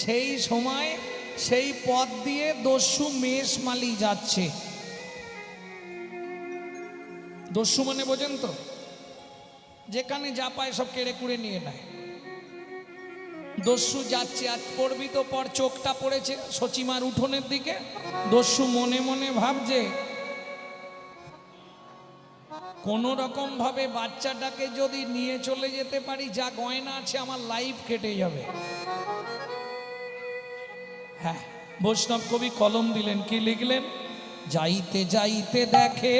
সেই সময় সেই পথ দিয়ে দস্যু মেষমালি যাচ্ছে। দস্যু মানে বোঝেন তো, যেখানে যা পায় সব কেড়ে কুড়ে নিয়ে নেয়। দস্যু যাচ্ছে, আজ পড়বি তো পর, চোখটা পড়েছে সচিমার উঠোনের দিকে। দস্যু মনে মনে ভাবছে কোনো রকম ভাবে বাচ্চাটাকে যদি নিয়ে চলে যেতে পারি, যা গয়না আছে আমার লাইফ কেটে যাবে। হ্যাঁ, বৈষ্ণব কবি কলম দিলেন, কি লিখলেন? যাইতে যাইতে দেখে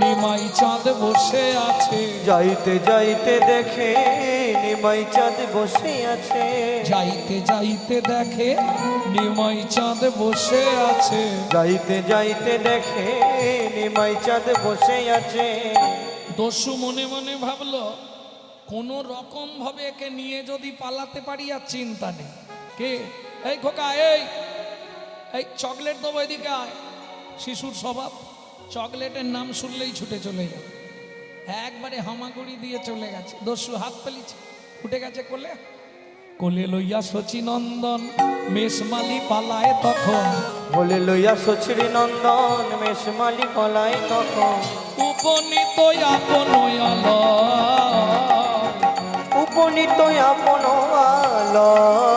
নিমাই চাঁদ বসে আছে। যাইতে যাইতে দেখে নিমাই চাঁদ বসে আছে। যাইতে যাইতে দেখে নিমাই চাঁদ বসে আছে। যাইতে যাইতে দেখে নিমাই চাঁদ বসে আছে। দস্যু মনে মনে ভাবলো কোনো রকম ভাবে একে নিয়ে যদি পালাতে পারি আর চিন্তা নেই। কে? এই খোকা, এই এই চকলেট দেবো, এদিকে আয়। শিশুর স্বভাব, চকলেটের নাম শুনলেই ছুটে চলে যাবে। একবারে হামাগুড়ি দিয়ে চলে গেছে। দস্যু হাত পেলিছে, উঠে গেছে কোলে। কোলে লইয়া শচীনন্দন মেষমালি পালায় তখন। বলে লইয়া সচরি নন্দন মেষমালি পলায় তখন। উপনীত আপন আলয়, উপনীত আপন আলয়।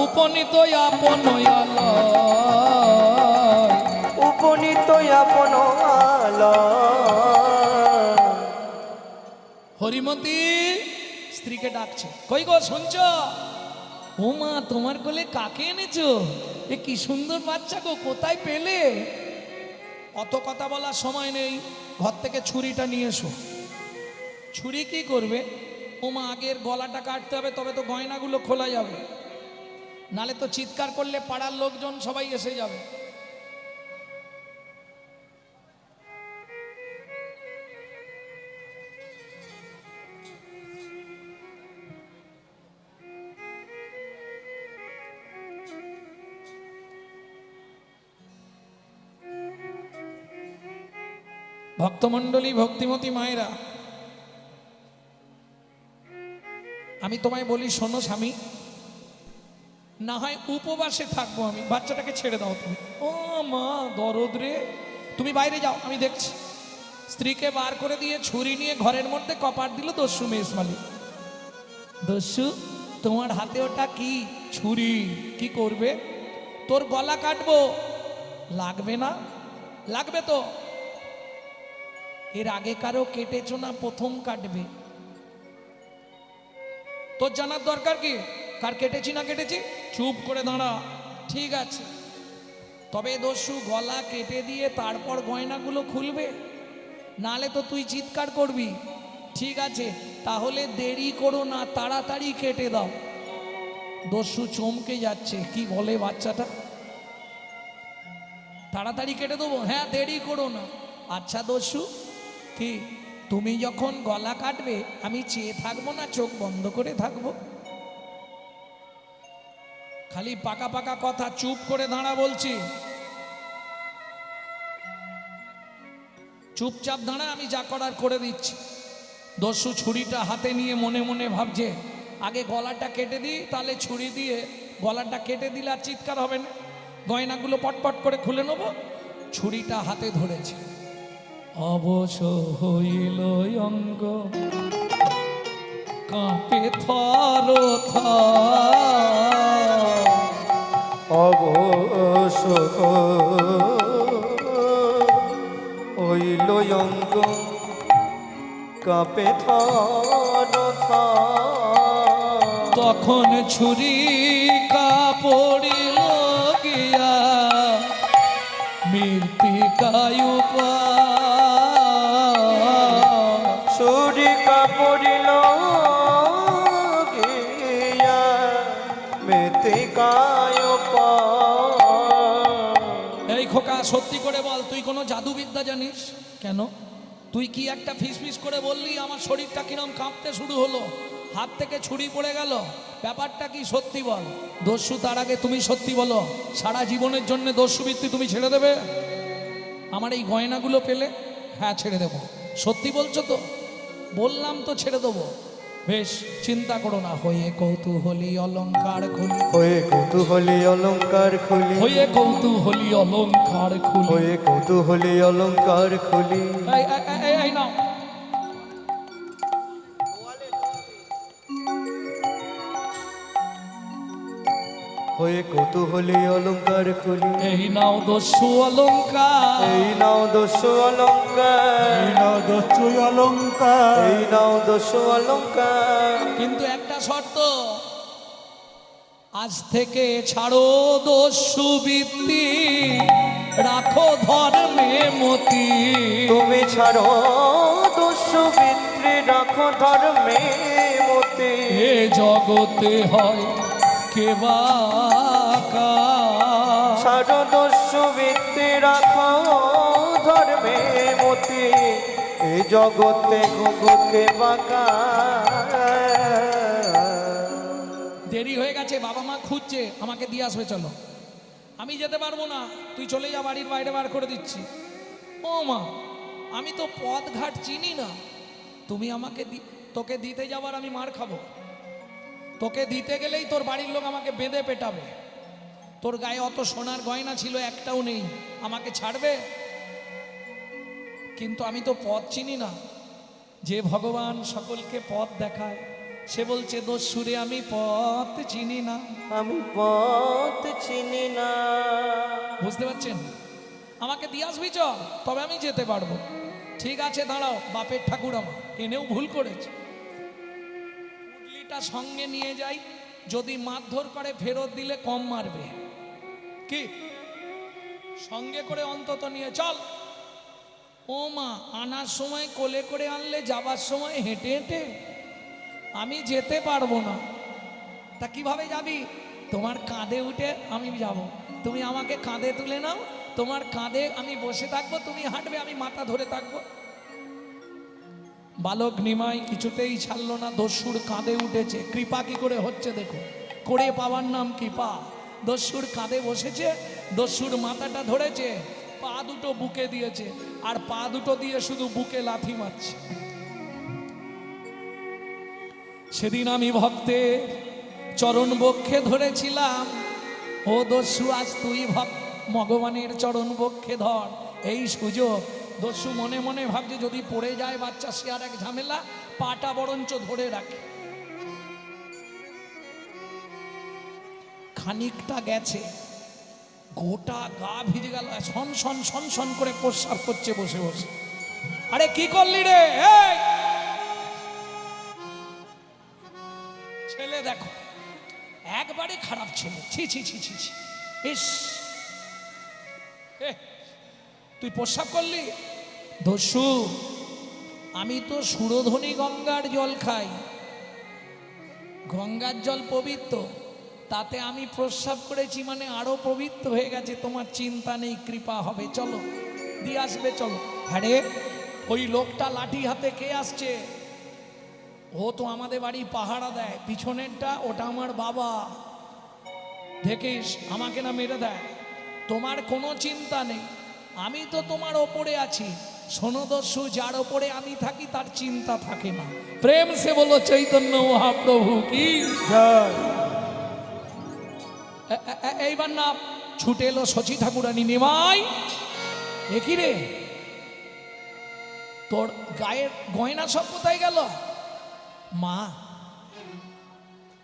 উপনীত আপন আলয়, উপনীত আপন আলয়। হরিমতি স্ত্রীকে ডাকছে, কই গো শুনছ? ও মা, তোমার কোলে কাকে এনেছো? এ কি সুন্দর বাচ্চা গো, কোথায় পেলে? অত কথা বলার সময় নেই, ঘর থেকে ছুরিটা নিয়ে এসো। ছুরি কি করবে? ও মা, আগের গলাটা কাটতে হবে, তবে তো গয়নাগুলো খোলা যাবে, নালে তো চিৎকার করলে পাড়ার লোকজন সবাই এসে যাবে। ভক্তমণ্ডলী, ভক্তিমতী মায়েরা, আমি তোমায় বলি শোনো স্বামী, না হয় উপবাসে থাকবো আমি, বাচ্চাটাকে ছেড়ে দাও তুমি। ও মা, দরদ রে, তুমি বাইরে যাও, আমি দেখছি। স্ত্রীকে বার করে দিয়ে ছুরি নিয়ে ঘরের মধ্যে কপাট দিল দস্যু মেষমালি। দস্যু, তোমার হাতে ওটা কি? ছুরি। কি করবে? তোর গলা কাটবো। লাগবে না? লাগবে তো। এর আগে কারো কেটেছো না, প্রথম কাটবে। তোর জানার দরকার কি কার কেটেছি না কেটেছি? চুপ করে দাঁড়া। ঠিক আছে, তবে দস্যু গলা কেটে দিয়ে তারপর গয়নাগুলো খুলবে, নালে তো তুই চিৎকার করবি। ঠিক আছে, তাহলে দেরি করো না, তাড়াতাড়ি কেটে দাও। দস্যু চমকে যাচ্ছে, কি বলে বাচ্চাটা? তাড়াতাড়ি কেটে দেবো? হ্যাঁ, দেরি করো না। আচ্ছা দস্যু, কি তুমি যখন গলা কাটবে আমি চেয়ে থাকবো না, চোখ বন্ধ করে থাকবো? খালি পাকা পাকা কথা, চুপ করে দাঁড়া বলছি। চুপচাপ দাঁড়া, আমি যা করার করে দিচ্ছি। দস্যু ছুরিটা হাতে নিয়ে মনে মনে ভাবছে, আগে গলাটা কেটে দিই, তাহলে ছুরি দিয়ে গলাটা কেটে দিলে আর চিৎকার হবে না, গয়নাগুলো পটপট করে খুলে নেবো। ছুরিটা হাতে ধরেছে, অবশ হইল অঙ্গ, কাঁপে থর থর। অবশ হইল অঙ্গ, কাঁপে থর থর। তখন ছুরি কাপড়িল গিয়া মৃত্তিকায় ছুরি কাপড়িল গিয়া মৃত্তিকায়। এই খোকা, সত্যি করে বল, তুই কোনো জাদুবিদ্যা জানিস? কেন? তুই কি একটা ফিস ফিস করে বললি, আমার শরীরটা কিরম কাঁপতে শুরু হলো, হাত থেকে ছুরি পড়ে গেল, ব্যাপারটা কি সত্যি বল। দস্যু, তার আগে তুমি সত্যি বলো, সারা জীবনের জন্য দস্যুবৃত্তি তুমি ছেড়ে দেবে আমার এই গয়নাগুলো পেলে? হ্যাঁ, ছেড়ে দেবো। সত্যি বলছো তো? বললাম তো ছেড়ে দেবো। বেশ, চিন্তা করো না। হয়ে কৌতূহলী অলংকার খুলি, হয়ে কৌতূহলী অলংকার খুলি, হয়ে কৌতূহলী অলংকার খুলি। হয়ে কৌতূহলী অলংকার খুলি। এই নাও। হয়ে কৌতূহলী অলংকার খুলি, এই নাও দস্যু অলংকার, এই নাও দস্যু অলংকার, দস্যু অলংকার, এই নাও দস্যু অলংকার। কিন্তু একটা শর্ত, আজ থেকে ছাড়ো দস্যু বৃত্তি, রাখো ধর্মে মতি। তুমি ছাড়ো দস্যু বিত্রে, রাখো ধর্মে মতি। এ জগতে হয় কেবা ছাড়ো দস্যু বিত্রে, রাখো ধর্মে মতি। এই জগতে গুগুকে বাঁকা। দেরি হয়ে গেছে, বাবা মা খুঁজছে, আমাকে দিয়ে আসবে, চলো। আমি যেতে পারবো না, তুই চলে যা, বাড়ির বাইরে বার করে দিচ্ছি। ও মা, আমি তো পথ ঘাট চিনি না, তুমি আমাকে তোকে দিতে যাবার আমি মার খাবো। তোকে দিতে গেলেই তোর বাড়ির লোক আমাকে বেঁধে পেটাবে। তোর গায়ে অত সোনার গয়না ছিল, একটাও নেই, আমাকে ছাড়বে? কিন্তু আমি তো পথ চিনি না। যে ভগবান সকলকে পথ দেখায়, সে বলছে দস্যুরে আমি পথ চিনি না। আমি পথ চিনি না। বুঝতে পারছেন? আমাকে দিয়ে আসবি চল, তবে আমি যেতে পারবো। ঠিক আছে দাঁড়াও, বাপের ঠাকুর আমার এনেও ভুল করেছে। পুটলিটা সঙ্গে নিয়ে যাই, যদি মারধর করে ফেরত দিলে কম মারবে। কি সঙ্গে করে অন্তত নিয়ে চল। ও মা, আনার সময় কোলে করে আনলে, যাবার সময় হেঁটে হেঁটে, আমি যেতে পারবো না। তা কিভাবে যাবি? তোমার কাঁধে উঠে আমি যাব, তুমি আমাকে কাঁধে তুলে নাও, তোমার কাঁধে আমি বসে থাকবো, তুমি হাঁটবে, আমি মাথা ধরে থাকবো। বালক নিমাই কিছুতেই ছাড়লো না, দস্যুর কাঁধে উঠেছে। কৃপা কি করে হচ্ছে দেখো, করে পাওয়ার নাম কৃপা। দস্যুর কাঁধে বসেছে, দস্যুর মাথাটা ধরেছে, পা দুটো বুকে দিয়েছে, আর পা দুটো দিয়ে শুধু বুকে লাথি মারছে। সেদিন আমি ভক্তের চরণ বক্ষে ধরেছিলাম, ও দস্যু আজ তুই ভগবানের চরণ বক্ষে ধর, এই সুযোগ। দস্যু মনে মনে ভাবছে যদি পড়ে যায় বাচ্চা, সে আর এক ঝামেলা, পাটা বরঞ্চ ধরে রাখে। খানিকটা গেছে, গোটা গা ভিজে গেল, সন সন সন সন করে প্রস্রাব করছে বসে বসে। আরে কি করলি রে? এই ছেলে দেখো, একবারে খারাপ ছেলে, ছি ছি ছি ছি ছি। ইস, তুই প্রস্রাব করলি? দস্যু, আমি তো সুরধনী গঙ্গার জল খাই, গঙ্গার জল পবিত্র, তাতে আমি প্রস্রাব করেছি মানে আরো পবিত্র হয়ে গেছে। তোমার চিন্তা নেই, কৃপা হবে, চলো দিয়ে আসবে, চলো। আরে ওই লোকটা লাঠি হাতে কে আসছে? ও তো আমাদের বাড়ি পাহারা দেয়, পিছনেরটা ওটা আমার বাবা, দেখিস আমাকে না মেরে দেয়। তোমার কোনো চিন্তা নেই, আমি তো তোমার ওপরে আছি। শোনো দস্যু, যার ওপরে আমি থাকি তার চিন্তা থাকে না। প্রেম সে বলো চৈতন্য মহাপ্রভু কি জয়। এইবার না ছুটে এলো শচী ঠাকুরানী। নিমাই, একই রে, তোর গায়ের গয়না সব কোথায় গেল? মা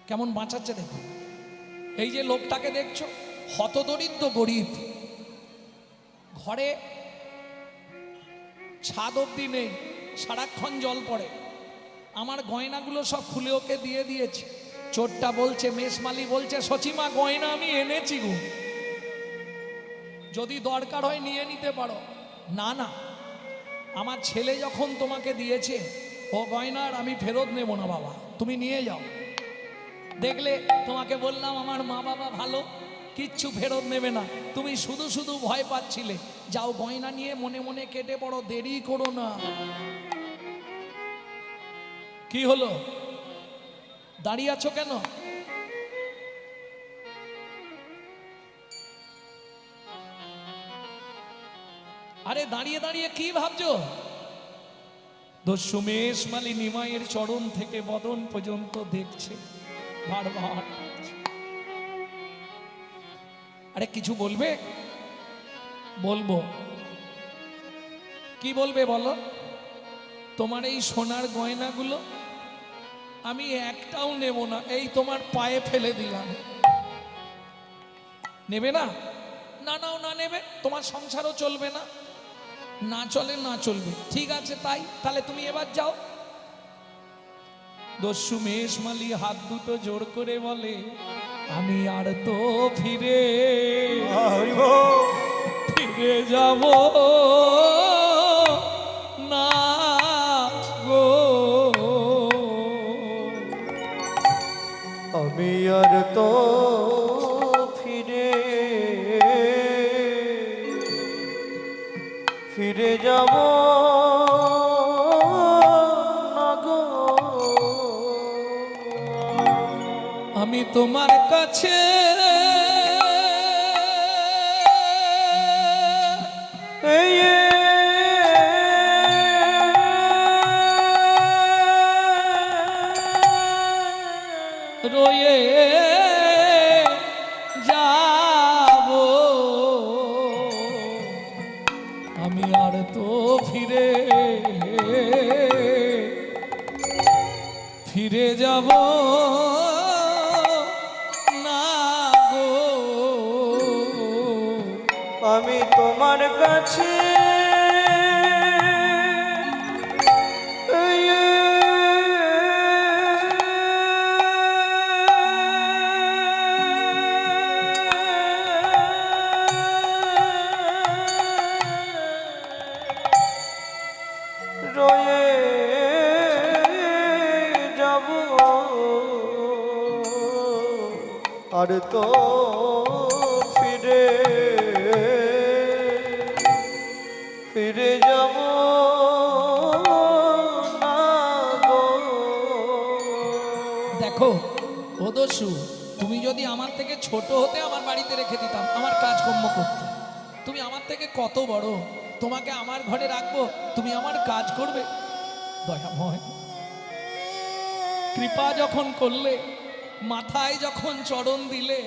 কেমন বাঁচাচ্ছে দেখো। এই যে লোকটাকে দেখছো, হতদরিদ্র গরিব, ঘরে ছাদ অব্দি নেই, সারাক্ষণ জল পড়ে। আমার গয়নাগুলো সব খুলে ওকে দিয়ে দিয়েছি। চোরটা বলছে, মেষমালি বলছে, সচিমা গয়না আমি এনেছি গো, যদি দরকার হয় নিয়ে নিতে পারো। না না, আমার ছেলে যখন তোমাকে দিয়েছে ও গয়নার আমি ফেরত নেব না বাবা, তুমি নিয়ে যাও। দেখলে তোমাকে বললাম আমার মা বাবা ভালো, কিচ্ছু ফেরত নেবে না, তুমি শুধু শুধু ভয় পাচ্ছিলে। যাও গয়না নিয়ে মনে মনে কেটে পড়ো, দেরি করো না। কি হলো, দাঁড়িয়ে আছো কেন? আরে দাঁড়িয়ে দাঁড়িয়ে কি ভাবছো? দস্যু মেষমালি নিমাইয়ের চরণ থেকে বদন পর্যন্ত দেখছে, বারবার ডাকছে। আরে কিছু বলবে? বলবো। কি বলবে বলো? তোমার এই সোনার গয়নাগুলো আমি একটাও নেব না, এই তোমার পায়ে ফেলে দিলাম। নেবে না? না নাও, না নেবে তোমার সংসারও চলবে না। না চলে না চলবে, ঠিক আছে তাই, তাহলে তুমি এবার যাও। দস্যু মেষমালি হাত দুটো জোর করে বলে, আমি আর তো ফিরে ফিরে যাব না গো। আমি আর তো ফিরে ফিরে যাব না গো। আমি তোমার কাছে এই রয়ে যাব, আমি আর তো ফিরে ফিরে যাব না গো। আমি তোমার কাছে রয়ে যাব আর তো ফিরে ফিরে যাব না গো। দেখো ও দস্যু, তুমি যদি আমার থেকে ছোট হতে আমার বাড়িতে রেখে দিতাম আমার কাজকর্ম করতে। তুমি আমার থেকে কত বড়, তোমাকে আমার ঘরে রাখবো, তুমি আমার কাজ করবে? দয়াময়, কৃপা যখন করলে, মাথায় যখন চরণ দিলে,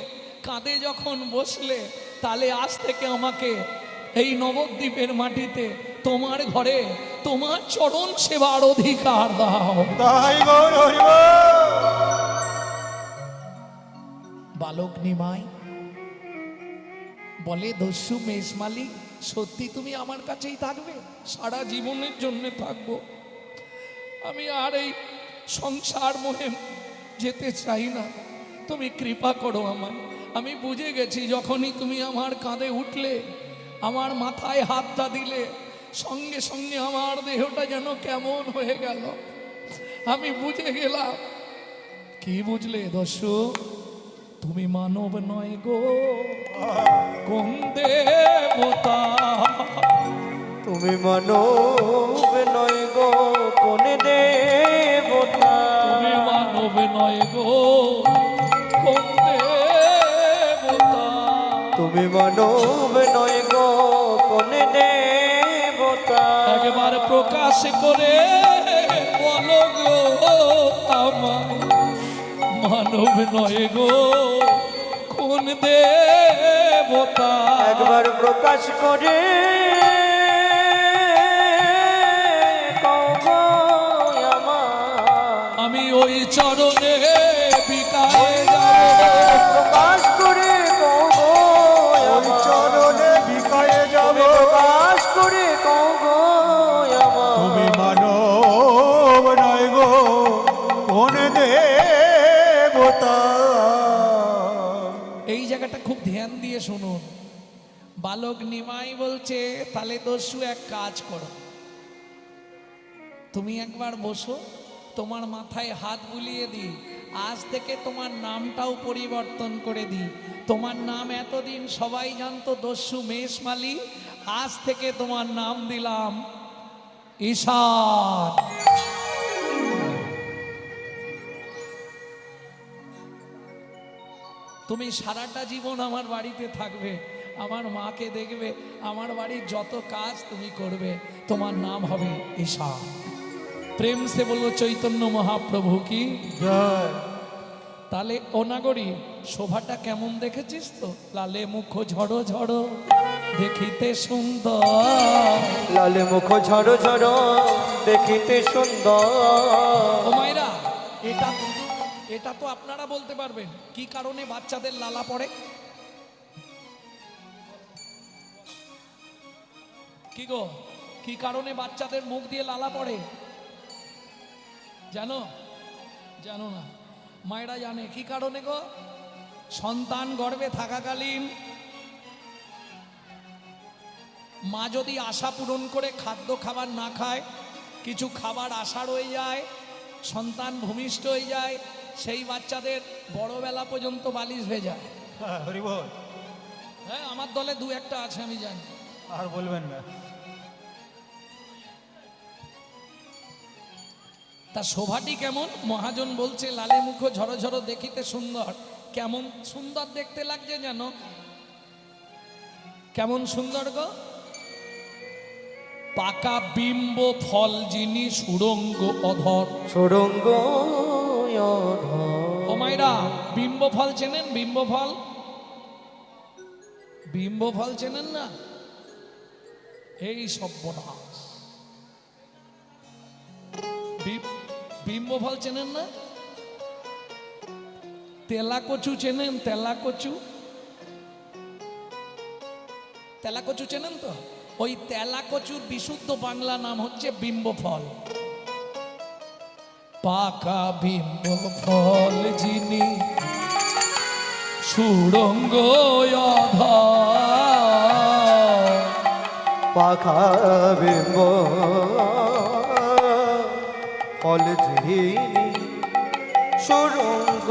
কাঁধে যখন বসলে, তাহলে আজ থেকে আমাকে এই নবদ্বীপের মাটিতে তোমার ঘরে তোমার চরণ সেবার অধিকার দাও। তাই গৌর হরিব। বালক নিমাই বলে, দস্যু মেষমালি, সত্যি তুমি আমার কাছেই থাকবে? সারা জীবনের জন্য থাকবো। আমি আর এই সংসার মোহে যেতে চাই না, তুমি কৃপা করো আমায়। আমি বুঝে গেছি, যখনই তুমি আমার কাঁধে উঠলে, আমার মাথায় হাতটা দিলে, সঙ্গে সঙ্গে আমার দেহটা যেন কেমন হয়ে গেল। আমি বুঝে গেলাম। কি বুঝলে দস্যু? তুমি মানব নয় গো, কোন দেবতা। তুমি মানব নয় গো, কোন দেবতা। তুমি মানব নয় গো, কোন দেবতা। তুমি মানব নয় গো, কোন দেবতা। একবার প্রকাশ করে বলো গো আমায়, মানব নয় গো, কোন দেবতা। একবার প্রকাশ করে কও গো আমায়। আমি ওই চরণে বিকায়ে যাব। প্রকাশ করে কও গো ওই আমায়। চরণে বিকায়ে যাব। তুমি প্রকাশ করে কও গো তুমি আমায়। মানব নয় গো, কোন দেবতা। এই জায়গাটা খুব ধ্যান দিয়ে শুনুন। বালক নিমাই বলছে, তাহলে দস্যু এক কাজ করো, তুমি একবার বসো, তোমার মাথায় হাত বুলিয়ে দিই, আজ থেকে তোমার নামটাও পরিবর্তন করে দিই। তোমার নাম এতদিন সবাই জানতো দস্যু মেষমালি, আজ থেকে তোমার নাম দিলাম ঈশান। তুমি সারাটা জীবন আমার বাড়িতে থাকবে, আমার মাকে দেখবে, আমার বাড়ির যত কাজ তুমি করবে, তোমার নাম হবে ঈশান। প্রেম সে বললো চৈতন্য মহাপ্রভু কি। জয়। তাহলে অনাগরী শোভাটা কেমন দেখেছিস তো? লালে মুখ ঝড়ো ঝড়ো দেখিতে সুন্দর। লালে মুখ ঝড় ঝড় দেখিতে সুন্দর। ও মায়েরা, এটা এটা তো আপনারা বলতে পারবেন কি কারণে বাচ্চাদের লালা পড়ে? কি গো, কি কারণে বাচ্চাদের মুখ দিয়ে লালা পড়ে জানো? জানো না? মায়েরা জানে কি কারণে গো? সন্তান গর্ভে থাকাকালীন মা যদি আশা পূরণ করে খাদ্য খাবার না খায়, কিছু খাবার আশা রয়ে যায়, সন্তান ভূমিষ্ঠ হয়ে যায়, সেই বাচ্চাদের বড়বেলা পর্যন্ত বালিশ ভেজায়। হ্যাঁ, হরি বল। হ্যাঁ, আমার দলে দু একটা আছে, আমি জানি। আর বলবেন না। তা শোভাটি কেমন? মহাজন বলছে লালে মুখ ঝড়ো ঝড়ো দেখিতে সুন্দর। কেমন সুন্দর দেখতে লাগছে জানো? কেমন সুন্দর গো? পাকা বিম্ব ফল যিনি সুরঙ্গ অধর। সুরঙ্গ ও মাইরা, বিম্ব ফল চেনেন? বিম্ব ফল, বিম্ব ফল চেনেন না? এই সর্বনাশ, বিম্ব ফল চেনেন না? তেলা কচু চেনেন? তেলা কচু, তেলা কচু চেনেন তো? ওই তেলা কচুর বিশুদ্ধ বাংলা নাম হচ্ছে বিম্ব ফল। পাকা বিম্ব ফল যিনি সুরঙ্গ অধর। পাখা বিম্ব ফল যিনি সুরঙ্গ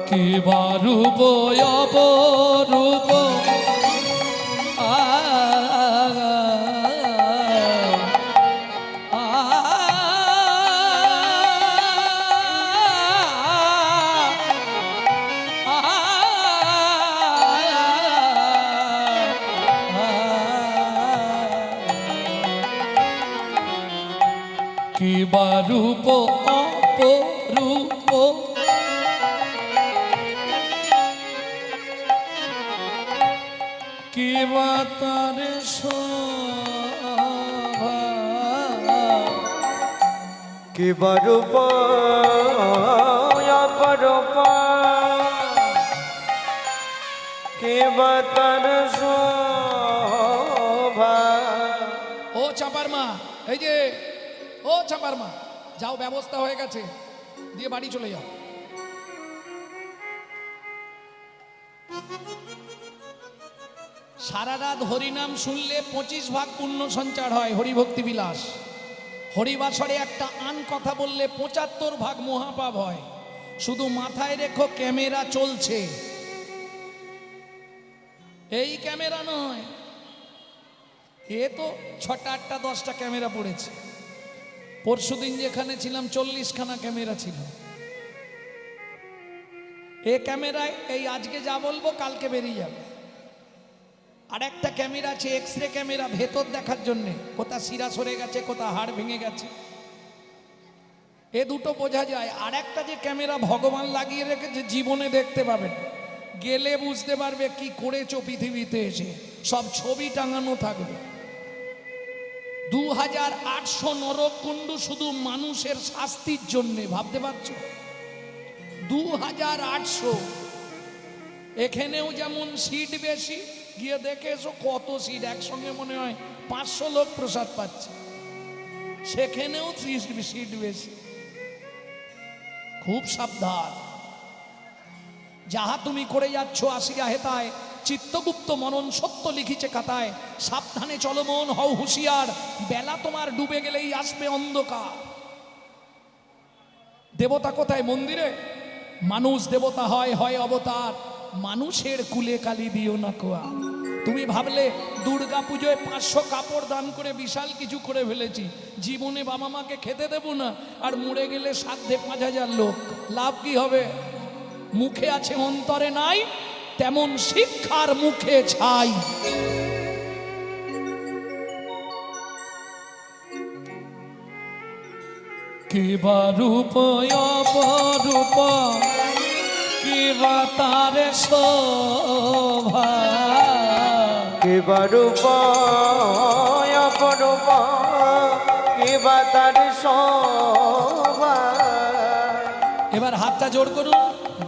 কি বারূপ অপরূপ কি বারূপ অপরূপ কি বা তার শোভা। কি বারূপ অপরূপ কি বা তার শোভা। ও চাপার মা, এই যে ও চাপার মা, যাও, ব্যবস্থা হয়ে গেছে, দিয়ে বাড়ি চলে যাও। সারা রাত হরিনাম শুনলে 25 ভাগ পুণ্য সঞ্চার হয়, হরিভক্তি বিলাস। হরিবাসরে একটা আন কথা বললে 75 ভাগ মহাপাপ হয়। শুধু মাথায় রেখো ক্যামেরা চলছে, এই ক্যামেরা নয়, এ তো 6টা 8টা 10টা ক্যামেরা পড়েছে। পরশুদিন যেখানে ছিলাম 40খানা ক্যামেরা ছিল। এ ক্যামেরায় এই আজকে যা বলবো কালকে বেরিয়ে যাবে। আর একটা ক্যামেরা আছে এক্সরে ক্যামেরা, ভেতর দেখার জন্যে, কোথা শিরা সরে গেছে, কোথা হাড় ভেঙে গেছে, এ দুটো বোঝা যায়। আর একটা যে ক্যামেরা ভগবান লাগিয়ে রেখেছে, জীবনে দেখতে পাবেন, গেলে বুঝতে পারবে কি করেছো পৃথিবীতে এসে, সব ছবি টাঙানো থাকবে। 2800 নরকুণ্ড শুধু মানুষের শাস্তির জন্যে, ভাবতে পারছো? 2800। এখানেও যেমন সিট বেশি, গিয়ে দেখে এসো কত সিট, একসঙ্গে মনে হয় 500 লোক প্রসাদ পাচ্ছে। সেখানেও সিট বেশি। খুব সাবধান, যাহা তুমি করে যাচ্ছ আসিয়া হেতায়, চিত্তগুপ্ত মনন সত্য লিখিছে খাতায়। সাবধানে চলো মন, হও হুঁশিয়ার, বেলা তোমার ডুবে গেলেই আসবে অন্ধকার। দেবতা কোথায়? মন্দিরে। মানুষ দেবতা হয়, হয় অবতার। মানুষের কুলে কালি দিও না কোয়া। তুমি ভাবলে দুর্গা পুজোয় 500 কাপড় দান করে বিশাল কিছু করে ফেলেছি, জীবনে বাবা মাকে খেতে দেব না, আর মরে গেলে সাধ্যে 5000 লোক, লাভ কি হবে? মুখে আছে অন্তরে নাই, তেমন শিক্ষার মুখে ছাই। কিবা রূপ অপরূপ কিবা তার শোভা কিবা রূপ অপরূপ কিবা তার শোভা। এবার হাতটা জোড় করুন।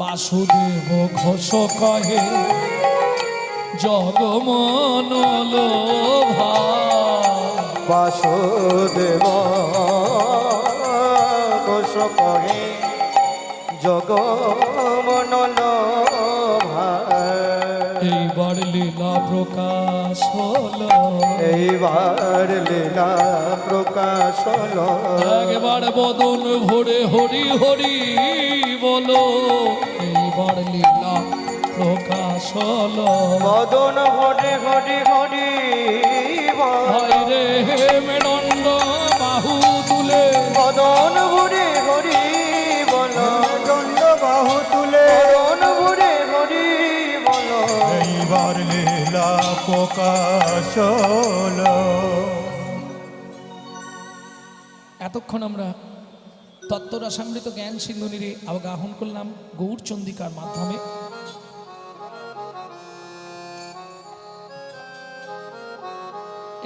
বাসুদেব ঘোষ কহে জগমনোলোভা বাসুদেব ঘোষ কহে জগমনোলোভা। এইবার লীলা প্রকাশ হলো এইবার লীলা প্রকাশ হলো। একবার বদন ভরে হরি হরি বলো এইবার লীলা প্রকাশ হলো। মদন ভরে হরি হরি বল। ভাই রে মেদণ্ড বাহু তুলে মদন ভরে হরি বল। দণ্ড বাহু তুলে মদন ভরে হরি বল। এইবার লীলা প্রকাশ হলো। এতক্ষণ আমরা তত্ত্বরসামৃত জ্ঞান সিন্ধুনিরে অবগাহন করলাম গৌরচন্দিকার মাধ্যমে।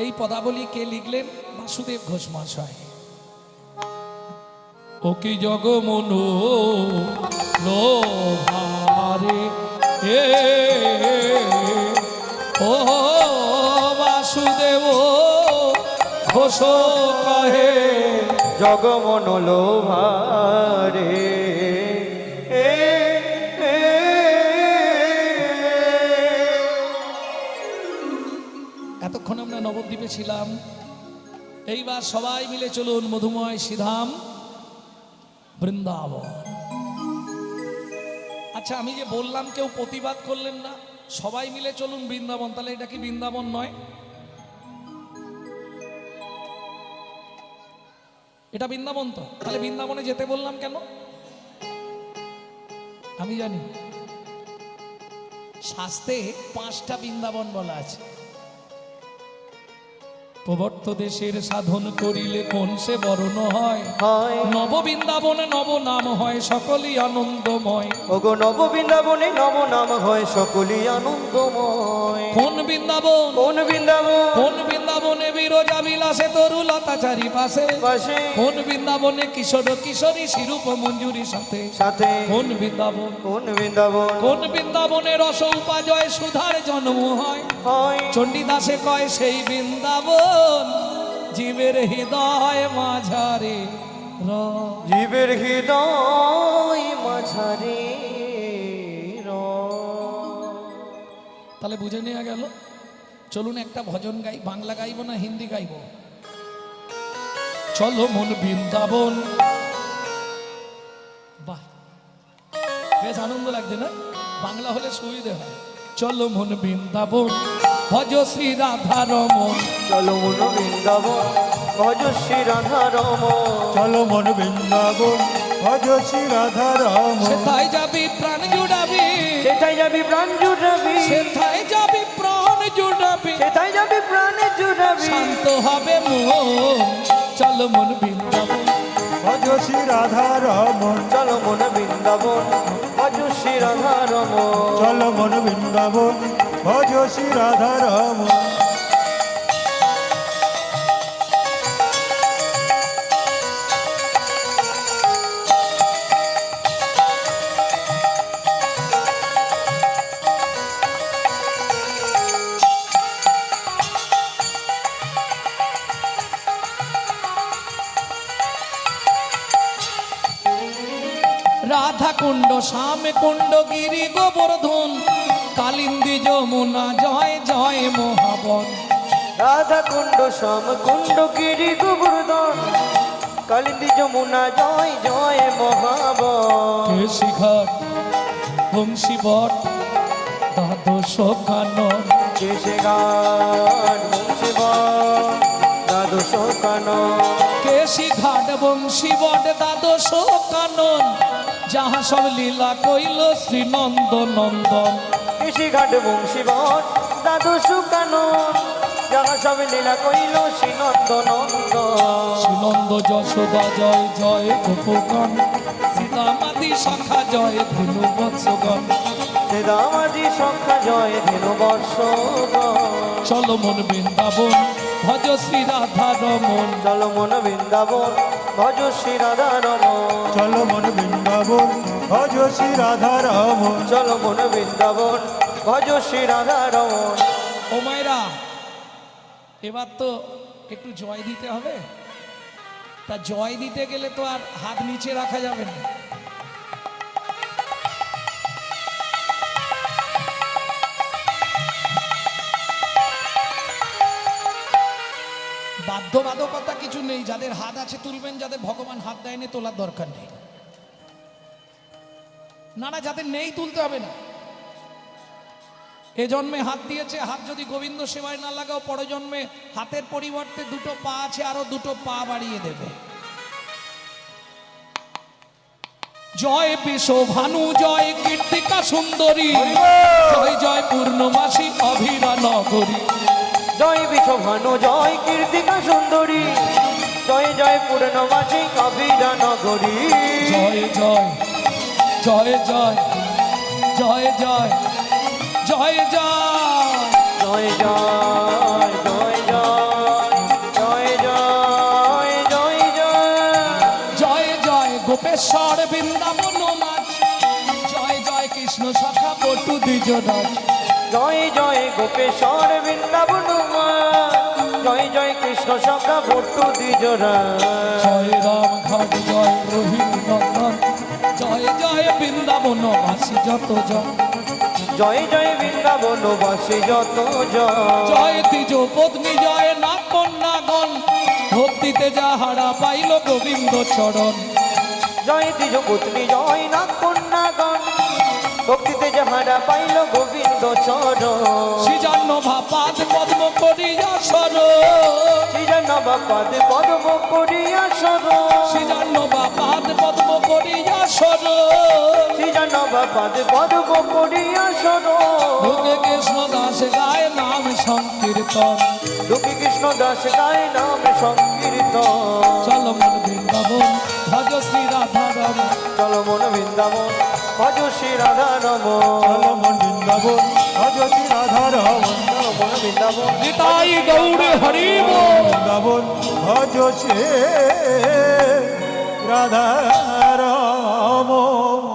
এই পদাবলী কে লিখলেন? বাসুদেব ঘোষ মহাশয়। ও কি জগমনো লোভারে এ ও বাসুদেব ঘোষ কহে জগমনোলোভারে এতক্ষণ আমরা নবদ্বীপে ছিলাম। এইবার সবাই মিলে চলুন মধুময় শ্রীধাম বৃন্দাবন। আচ্ছা, আমি যে বললাম কেউ প্রতিবাদ করলেন না, সবাই মিলে চলুন বৃন্দাবন, তাহলে এটা কি বৃন্দাবন নয়? এটা বৃন্দাবন তো, তাহলে বৃন্দাবনে যেতে বললাম কেন? আমি জানি শাস্ত্রে 5টা বৃন্দাবন বলা আছে। প্রবর্ত দেশের সাধন করিলে কোন সে বরণ হয়। হয় নব বৃন্দাবনে নব নাম হয় সকলই আনন্দময়। ওগো নব বৃন্দাবনে নব নাম হয় সকলই আনন্দময়। কোন বৃন্দাবন? কোন বৃন্দাবন? কোন বৃন্দাবনে বিরজা বিলাসে তরুলতা চারিপাশে। পাশে কোন বৃন্দাবনে কিশোর কিশোরী শিরূপ মঞ্জুরির সাথে। সাথে কোন বৃন্দাবন? কোন বৃন্দাবন? কোন বৃন্দাবনে রস উপাজয় সুধার জন্ম হয়। হয় চণ্ডীদাসে কয় সেই বৃন্দাবন জীবের হৃদয় মাঝারে জীবের হৃদয় মাঝারে। তাহলে বুঝে নেওয়া গেল। চলুন একটা ভজন গাই। বাংলা গাইব না হিন্দি গাইব? চলো মন বৃন্দাবন। বাহ, বেশ আনন্দ লাগছে না? বাংলা হলে সুবিধে হয়। চলো মন বৃন্দাবন ভজ শ্রী রাধা রমন। চলো মন বৃন্দাবন ভজ শ্রী রাধা রমন। চলো মন বৃন্দাবন ভজ শ্রী রাধা রমন। সেথায় যাবি প্রাণ জুড়াবি। সেটাই যাবি প্রাণ জুড়াবি। সেথায় যাবি প্রাণ জুড়াবি। সেটাই যাবি প্রাণ জুড়াবি। শান্ত হবে মন। চলো মন বৃন্দাবন ভজ শ্রী রাধা রমন। চলো মন বৃন্দাবন ভজ শ্রী রাধা রমন। চলো মন বৃন্দাবন ভজ শ্রী রাধা রমন। রাধা কুণ্ড শ্যাম কুণ্ড গিরি গোবর্ধন কালিন্দী যমুনা জয় জয় মহাবন। রাধা কুণ্ড শ্যাম কুণ্ড গিরি গোবর্ধন কালিন্দী যমুনা জয় জয় মহাবন। কেশিঘাট বংশীবট দ্বাদশ কানন। কেশে গান বংশীবন দ্বাদশ কানন। কেশিঘাট বংশীবট দ্বাদশ কানন যাহা সব লীলা কইল শ্রীনন্দ নন্দন। কেশে ঘাট বংশীবন দ্বাদশ কানন যাহা সব লীলা কইল শ্রীনন্দ নন্দ শ্রীনন্দ যশোদা জয় জয় গোপগণ সীতামাদি সখা জয় ধনু বৎসগণ দামাজি সংখ্যা জয় ধেনু বর্ষ চলো মন বৃন্দাবন ভজ শ্রী রাধা রমন চলো মন বৃন্দাবন ভজ শ্রী রাধা রমন চলো মন বৃন্দাবন ভজ শ্রী রাধা রমন চলো মন বৃন্দাবন ভজ শ্রী রাধা রমন ও মায়েরা এবার তো একটু জয় দিতে হবে তা জয় দিতে গেলে তো আর হাত নিচে রাখা যাবে না বাধ্যবাধকতা কিছু নেই যাদের হাত আছে তুলবেন যাদের ভগবান হাত দেয়নি তোলার দরকার নেই না না যাদের নেই তুলতে হবে না এ জন্মে হাত দিয়েছে হাত যদি গোবিন্দ সেবায় না লাগাও পরে জন্মে হাতের পরিবর্তে দুটো পা আছে আরো দুটো পা বাড়িয়ে দেবে জয় বিশ্ব ভানু জয় কীর্তিকা সুন্দরী জয় জয় পূর্ণমাসী অভিরা নগরী জয় বিশ্বভানু জয় কীর্তিকা সুন্দরী জয় জয় পূর্ণমাসী কবিরা নগরী জয় জয় জয় জয় জয় জয় জয় জয় জয় জয় জয় জয় জয় জয় জয় জয় জয় জয় গোপেশ্বর বৃন্দাবন মাঝ জয় জয় কৃষ্ণ সখা বটু দ্বিজরাজ জয় জয় গোপেশ্বর বৃন্দাবন জয় জয় কৃষ্ণ সখা বট্টু দ্বিজরা জয় রাম ঘাট জয় রোহিত নন্দন জয় জয় বৃন্দাবন বাসী যত জন জয় জয় বৃন্দাবন বাসী যত জয় তিজ পত্নী জয় নাগ কন্যাগণ ভক্তিতে যাহারা পাইল গোবিন্দ চরণ জয় তিজ পুত্রী জয় নাগ কন্যাগণ ভক্তিতে যাহারা পাইল গোবিন্দ চরণ শ্রীজান্ন ভাপাদ পদ্ম করিয়া সর শ্রীজন্য বাপাদ পদ্ম করিয়া সর শ্রীজান্ন ভাপাদ পদ্ম করিয়া সর শ্রীজন্য বাপাদ পদ্ম করিয়া সর লোকে কৃষ্ণ দাস গায় নাম সংকীর্তন লোকে কৃষ্ণ দাস গায় নাম সংকীর্তন চল মন বৃন্দাবন ভজ শ্রী রাধা রমন চলো মন বৃন্দাবন ভজ শ্রী রাধা রমন চলো মন বৃন্দাবন ভজ শ্রী রাধা রমন চলো মন বৃন্দাবন নিতাই গৌর হরি বল বৃন্দাবন ভজ শ্রী রাধা রমন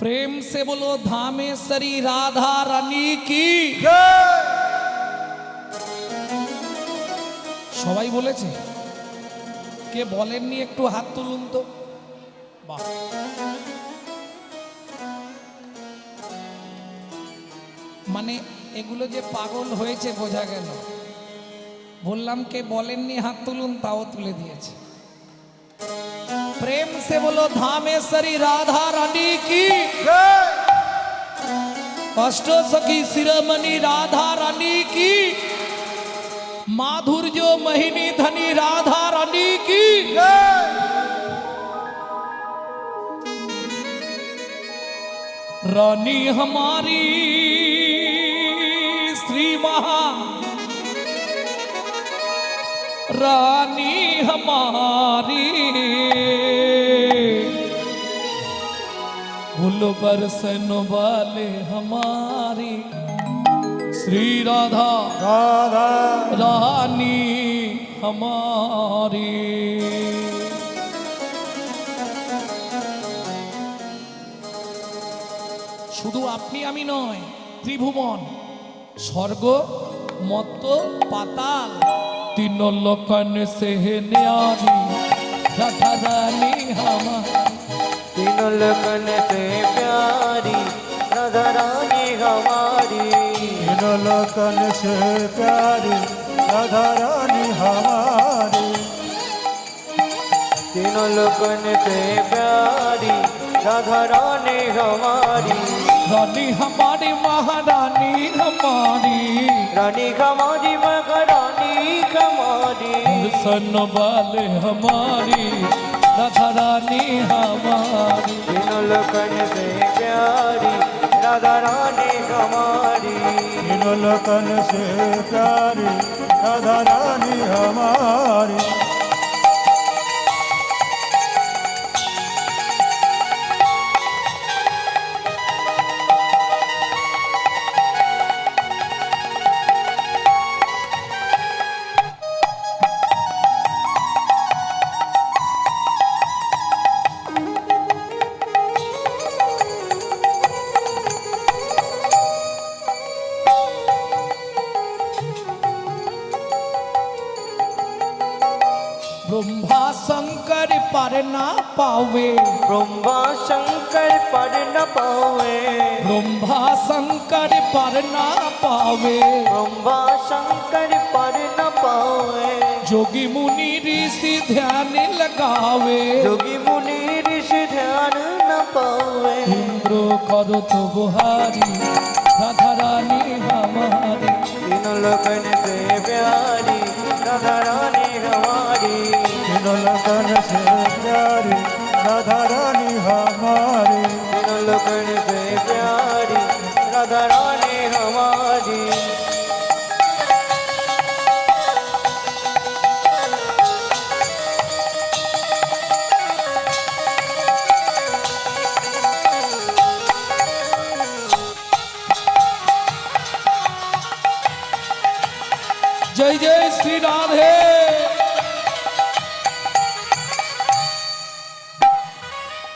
प्रेम से बोलो धामेश्वरी राधा रानी की সবাই বলেছে কে বলেননি একটু হাত তুলুন তো বাহ মানে এগুলো যে পাগল হয়েছে বোঝা গেল বললাম কে বলেননি হাত তুলুন তাও তুলে দিয়েছে प्रेम से बोलो धामेश्वरी राधा रानी की अष्ट सखी शिरोमणि राधा रानी की माधुर्य महिनी धनी राधा रानी की रानी हमारी श्री महा रानी हमारी भूल बरसन वाले हमारी श्री राधा রাধা रानी हमारी শুধু আপনি আমি নয় ত্রিভুবন স্বর্গ মত্ত পাতাল तीन लोकन से न्यारी राधा रानी हमारी तीन लगन से प्यारी राधा रानी हमारी इन लोकन से प्यारी राधा रानी हमारी तीन लगन से प्यारी राधा रानी हमारी रानी हमारी महारानी हमारी रानी हमारी महारानी हमारी सन वाले हमारी राधा रानी हमारी तीन लगन से प्यारी राधा रानी हमारी तीनों लोकन से प्यारी राधा रानी हमारी। ब्रह्मा शंकर पर ना पावे, ब्रह्मा शंकर पर न पावे, ब्रह्मा शंकर पर ना पावे, ब्रह्मा शंकर पर न पावे, जोगी मुनि ऋषि ध्यान लगावे, जोगी मुनि ऋषि ध्यान न पावे। इंद्र करो तो बुहारी राधा रानी हमारी। तीनों लोकन से प्यारी राधा रानी हमारी। तीनों लोकन से प्यारी राधा रानी हमारी। तीनों लोकन से प्यारी राधा रानी हमारी। जय जय श्री राधे।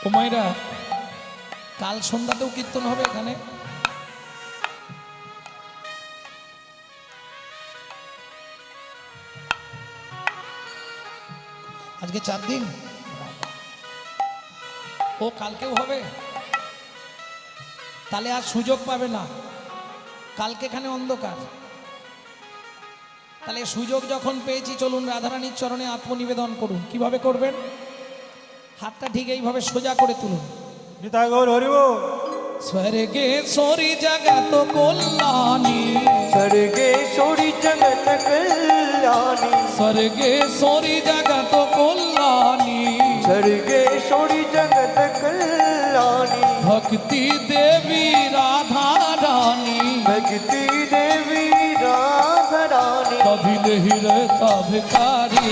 ও মাইরা, কাল সন্ধ্যাতেও কীর্তন হবে এখানে। আজকে 4 দিন, ও কালকেও হবে। তাহলে আর সুযোগ পাবে না, কালকে এখানে অন্ধকার। তাহলে সুযোগ যখন পেয়েছি, চলুন রাধারানীর চরণে আত্মনিবেদন করুন। কিভাবে করবেন? হাতটা ঠিক এইভাবে সোজা করে তুলুন। নিতাই গৌর হরি বল। স্বর্গে সরি জগত কল্যাণী, सर्गेश्वरी जगत कल्याणी, স্বর্গে সরি জগত কল্যাণী, सर्गेश्वरी जगत कल्याणी, ভক্তি দেবী রাধা রানী, भक्ति देवी राधा रानी। कभी नहीं रहता भिखारी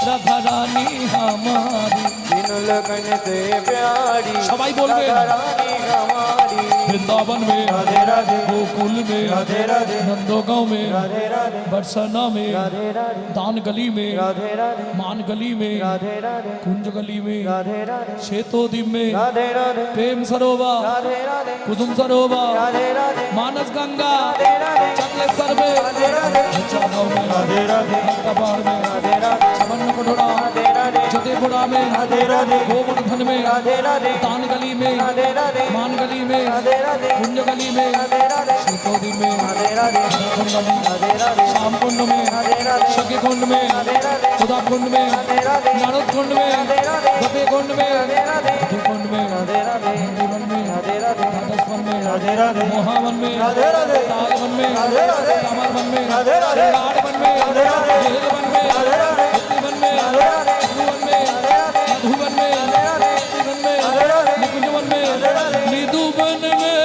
राधा रानी हमारी। तीनों लगन से प्यारी सबाई बोलबे। राधा रानी हमारी। वृंदावन में, राधे राधे गोकुल में, राधे राधे नंदोगांव में, राधे राधे बरसाना में, राधे राधे दान गली में, राधे राधे मान गली में, राधे राधे कुंज गली में, राधे राधे श्वेतोदीप में, राधे राधे प्रेम सरोवर, राधे राधे कुसुम सरोवर, राधे राधे मानस गंगा, राधे राधे चकलेश्वर में, राधे राधे चागांव में, राधे राधे कपाड़ में, राधे राधे छबन्न कटोरा, राधे राधे जतेपुरा में, राधे राधे गोवर्धन में, राधे राधे दान गली में, राधे राधे मान गली में, राधे राधे कुंज गली में, राधे राधे श्वेतोदीप में, राधे राधे राधाकुंड गली, राधे राधे श्याम कुंड में, राधे राधे सखी कुंड में, राधे राधे उदाप कुंड में, राधे राधे नारद कुंड में, राधे राधे गपे कुंड में, राधे राधे मधु कुंड में, राधे राधे जीवन में, राधे राधे राधस्वन में, राधे राधे मोहावन में, राधे राधे तालवन में, राधे राधे कामरवन में, राधे राधे लाडवन में, राधे राधे जेलवन में, राधे राधे भक्तिवन में, राधे राधे मधुवन में, मधुवन में, भक्तिवन में, राधे राधे निकुंजवन में, निधुवन में।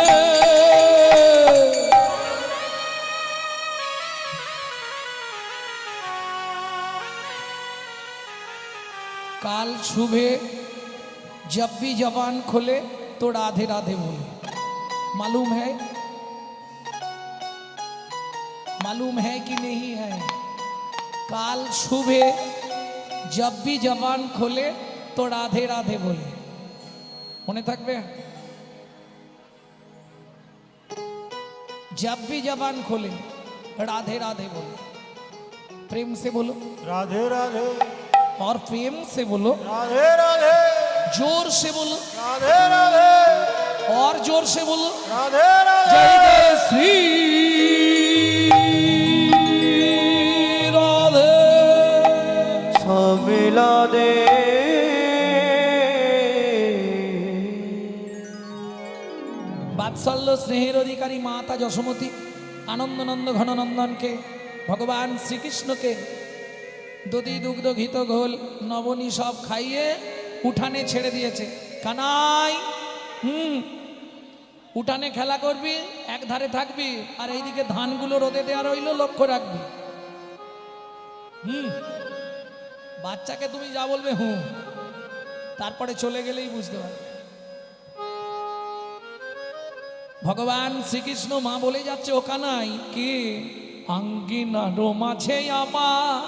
काल सुबह जब भी जबान खोले तो राधे राधे बोले। मालूम है, मालूम है कि नहीं है? काल सुबह जब भी जबान खोले तो राधे राधे बोले। মনে থাকবে? जब भी जबान खोले राधे राधे बोले। प्रेम से बोलो राधे राधे और प्रेम से बोलो, राधे राधे जोर से बोलो राधे राधे और जोर से बोलो। राधे राधे जय जय श्री राधे। मिला दे বাৎসল্য স্নেহের অধিকারী মাতা যশোমতী আনন্দনন্দ ঘননন্দনকে, ভগবান শ্রীকৃষ্ণকে দধি দুগ্ধ ঘিত ঘোল নবনী সব খাইয়ে উঠানে ছেড়ে দিয়েছে। কানাই উঠানে খেলা করবি, এক ধারে থাকবি, আর এইদিকে ধানগুলো রোদে দেওয়া রইলো, লক্ষ্য রাখবি। বাচ্চাকে তুমি যা বলবে তারপরে চলে গেলেই বুঝতে পারবে। ভগবান শ্রীকৃষ্ণ মা বলে যাচ্ছে, ও কানাই কে আঙ্গিনার মাঝে আমার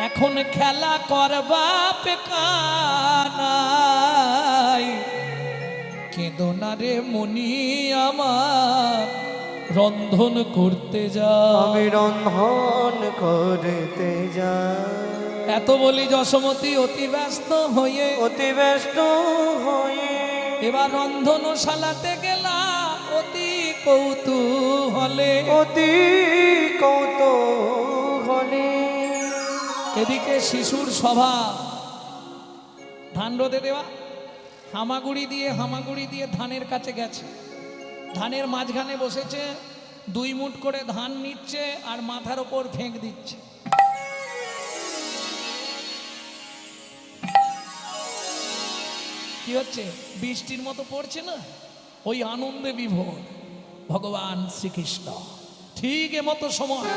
এখন খেলা করবা পেকানাই, কেঁদো না রে মনি আমার রন্ধন করতে যা, আমি রন্ধন করতে যাই। এত বলি যশোমতী অতি ব্যস্ত হয়ে অতি ব্যস্ত হয়ে এবার রন্ধনশালাতে গেলা অতি কৌতূহলে। অতি কৌতূহলে এদিকে শিশুর সভা, ধান রোদে দেওয়া, হামাগুড়ি দিয়ে ধানের কাছে গেছে, ধানের মাঝখানে বসেছে, 2 মুঠ করে ধান নিচ্ছে আর মাথার ওপর ফেঁক দিচ্ছে। কি হচ্ছে? বৃষ্টির মতো পড়ছে না, ওই আনন্দে বিভোর ভগবান শ্রীকৃষ্ণ। ঠিক এমতো সময়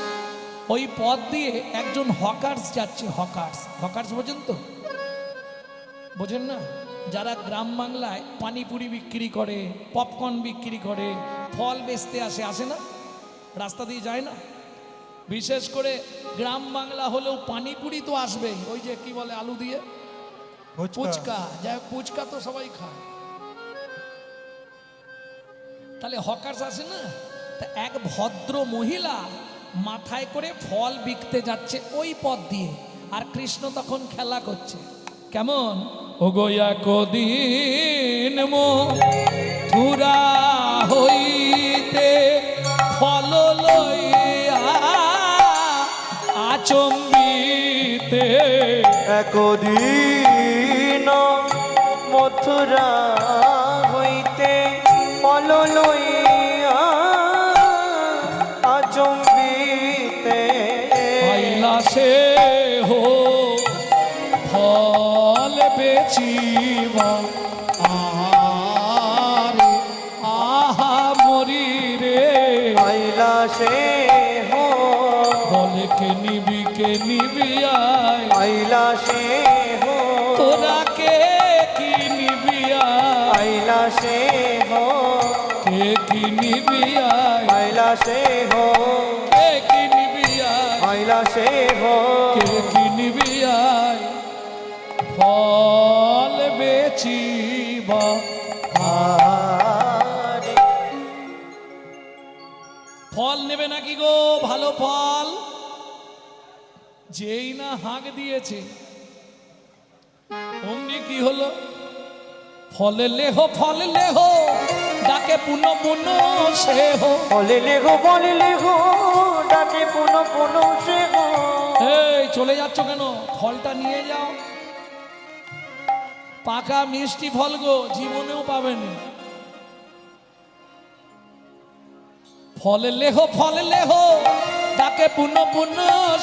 ওই পথ দিয়ে একজন হকার্স যাচ্ছে। হকার্স বোঝেন তো? বোঝেন না? যারা গ্রাম বাংলায় পানিপুরি বিক্রি করে, পপকর্ন বিক্রি করে, ফল বেচতে আসে না, রাস্তা দিয়ে যায় না? বিশেষ করে গ্রাম বাংলা হলেও পানিপুরি তো আসবেই, ওই যে কি বলে আলু দিয়ে ফুচকা, যাই ফুচকা তো সবাই খায়। তাহলে হকার্স আসে না, তা এক ভদ্র মহিলা মাথায় করে ফল বিকতে যাচ্ছে ওই পথ দিয়ে, আর কৃষ্ণ তখন খেলা করছে। কেমন? ও গোয়া কদিন মথুরা হইতে ফল লইয়া আচম্বিতে, একদিন মথুরা হইতে ফল লইয়া আচম্বিতে আইলা সে হো ফল বেচিবা, আরে আহা মরি রে, আইলা সে হো বলে কে নিবি আয়, আইলা সে হো তোরা কে কি নিবি আয়, আইলা সে হো কে কি নিবি আয়, আইলা সে হো কে কি নিবি আয়, আইলা সে হো কে কি নিবি আয়, ফল বেচিবা। আরে ফল নেবে নাকি গো? ভালো ফল। যেই না হাঁক দিয়েছে অমনি কি হলো? ফলে লেহ ডাকে পুনঃ সে হো। বলে লেগো ডাকে পুনঃ সে হো। এই চলে যাচ্ছ কেন? ফলটা নিয়ে যাও, পাকা মিষ্টি ফল গো, জীবনেও পাবেন। ফলে লেহ ডাকে পুনঃ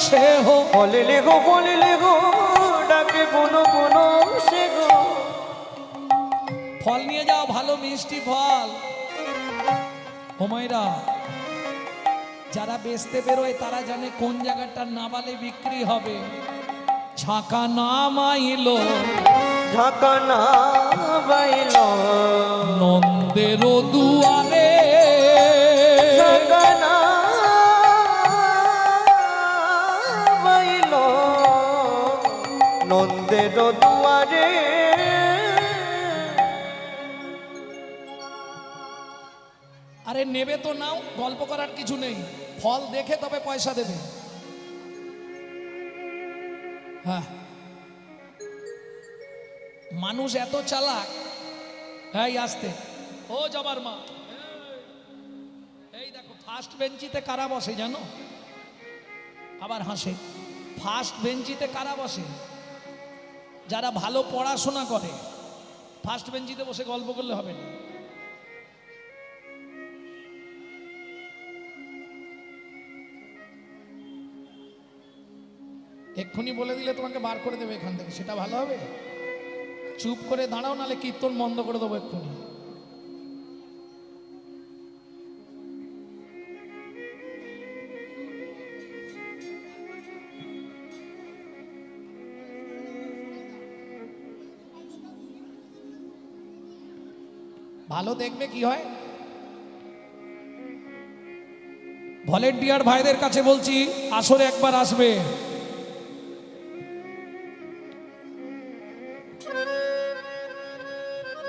সে হো। বলে লেগো ডাকে পুনঃ সে হো। ফল নিয়ে যাও, ভালো মিষ্টি ফল। হোমাইরা যারা বেচতে বেরোয় তারা জানে কোন জায়গাটার নাবালে বিক্রি হবে। ঝাঁকা নামাইলো ঝাঁকানা বাইল নন্দের দুয়ারে, ঝাঁকানা বাইল নন্দের দুয়ারে। আরে নেবে তো নাও, গল্প করার কিছু নেই, ফল দেখে তবে পয়সা দেবে। হ্যাঁ, মানুষ এত চালাক। হ্যাঁ আসতে, ও জবার মা, এই দেখো ফার্স্ট বেঞ্চিতে কারা বসে জানো? আবার হাসে। ফার্স্ট বেঞ্চিতে কারা বসে? যারা ভালো পড়াশোনা করে। ফার্স্ট বেঞ্চিতে বসে গল্প করলে হবে না। এক্ষুনি বলে দিলে তোমাকে বার করে দেবে এখান থেকে, সেটা ভালো হবে? চুপ করে দাঁড়াও, নালে কীর্তন বন্ধ করে দেবো এক্ষুনি। ভালো দেখবে কি হয়। ভলেন্টিয়ার ভাইদের কাছে বলছি আসরে একবার আসবে।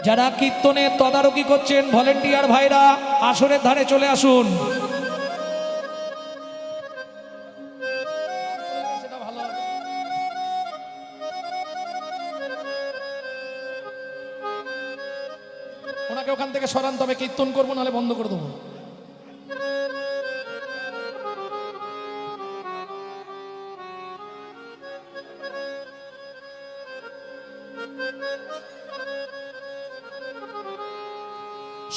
যারা কীর্তনের তদারকি করছেন ভলেন্টিয়ার ভাইরা আসরের ধারে চলে আসুন। সেটা ভালো হবে। ওনাকে ওখান থেকে সরান, তবে কীর্তন করবো নাহলে বন্ধ করে দেবো।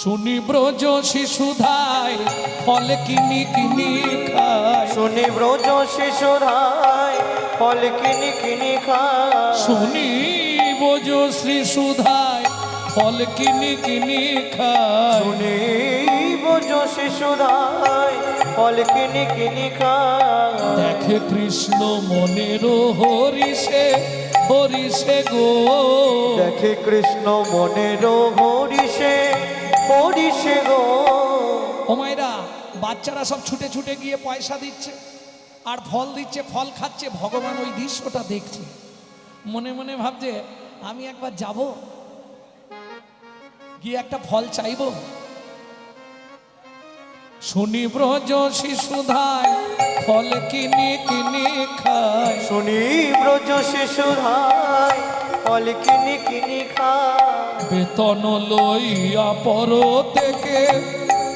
শুনি ব্রজ শিশুধায় ফল কিনি কিনি খায়, শুনি ব্রজ শিশুরাই ফল কিনি কিনি খায়, শুনি ব্রজ শ্রী সুধায় ফল কিনি কিনি খায়, শুনি ব্রজ শিশুরাই ফল কিনি কিনি খায়, দেখে কৃষ্ণ মনের হরিষে হরিষে গো, দেখে কৃষ্ণ মনের হরিষে হরিষে গো। ও মায়েরা, বাচ্চারা সব ছুটে ছুটে গিয়ে পয়সা দিচ্ছে আর ফল দিচ্ছে, ফল খাচ্ছে। ভগবান ওই দৃশ্যটা দেখছে, মনে মনে ভাবছে আমি একবার যাব, গিয়ে একটা ফল চাইব। শুনি ব্রজ শিশুধায় ফল কিনি কিনি খায়, শুনি ব্রজ শিশুরাই ফল কিনি কিনি খায়, বেতন লইয়া পর থেকে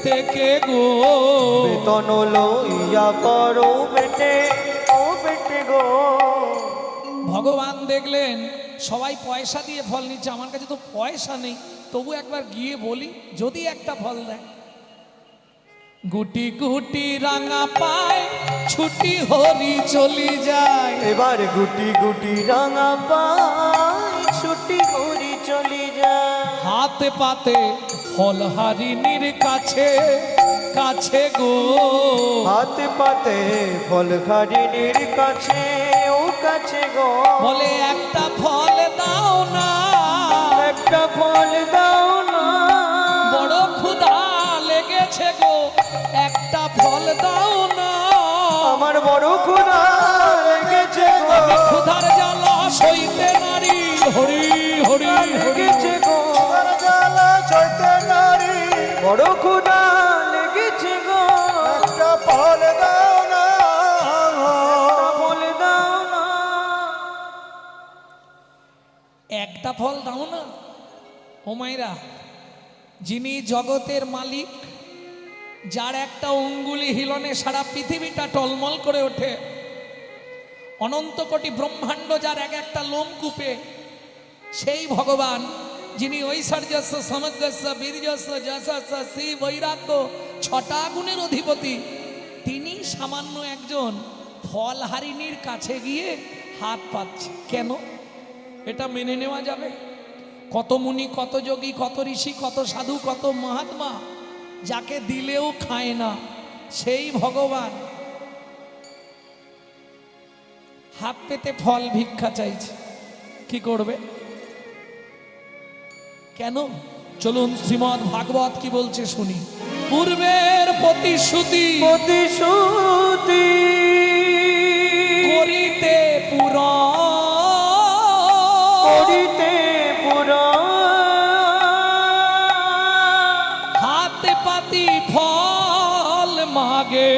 থেকে গো, বেতন লইয়া করো বেটে ও বেটে গো। ভগবান দেখলেন সবাই পয়সা দিয়ে ফল নিচ্ছে, আমার কাছে তো পয়সা নেই, তবু একবার গিয়ে বলি যদি একটা ফল দেয়। গুটি গুটি রাঙা পায় ছুটি হরি চলি যায়, এবার গুটি গুটি রাঙা পায় ছুটি হরি চলি যায়, হাতে পাতে ফল হারিনীর কাছে কাছে গো, হাতে পাতে ফল হারিনীর কাছে ও কাছে গো। বলে একটা ফল দাও না, একটা ফল দাও না, বড় ক্ষুধা লেগেছে গো, একটা ফল দাও না, আমার বড় ক্ষুধা লেগেছে গো, আমি ক্ষুধার জ্বালা সইতে নারী, হরি হরি হরি। লেগেছে গো, জ্বালা সইতে নারী, বড় ক্ষুধা লেগেছে গো, একটা ফল দাও না, একটা ফল দাও না, একটা ফল দাও না। ও মায়েরা, যিনি জগতের মালিক, যার একটা অঙ্গুলি হিলনে সারা পৃথিবীটা টলমল করে ওঠে, অনন্ত কোটি ব্রহ্মাণ্ড যার এক একটা লোমকূপে, সেই ভগবান যিনি ঐশ্বর্যস্য সমগ্রস্য বীর্যস্য যশস্য শ্রী বৈরাগ্য ছটা গুণের অধিপতি, তিনি সামান্য একজন ফলহারিণীর কাছে গিয়ে হাত পাচ্ছে কেন? এটা মেনে নেওয়া যাবে? কত মুনি, কত যোগী, কত ঋষি, কত সাধু, কত মহাত্মা যাকে দিলেও খায় না, সেই ভগবান হাত পেতে ফল ভিক্ষা চাইছে, কি করবে? কেন? চলুন শ্রীমদ্ ভাগবত কি বলছে শুনি। পূর্বের প্রতিশ্রুতি প্রতিশ্রুতি করিতে পূরণ, করিতে পুরাণ, হাতে পাতি ফল মাগে,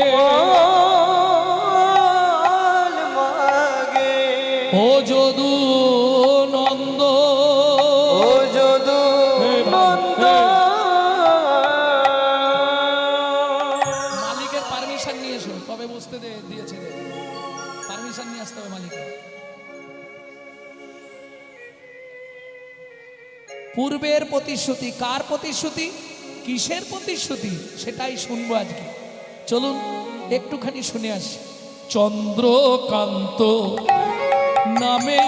ফল মাগে, ও যদু নন্দ, ও যদু নন্দ। মালিকের পারমিশন নিয়ে এসো, তবে বসতে দিয়েছে, পারমিশন নিয়ে আসতে হবে মালিকের। পূর্বের প্রতিশ্রুতি, কার প্রতিশ্রুতি, কিসের প্রতিশ্রুতি, সেটাই শুনবো আজকে। চলুন একটুখানি শুনে আসি। চন্দ্রকান্ত নামে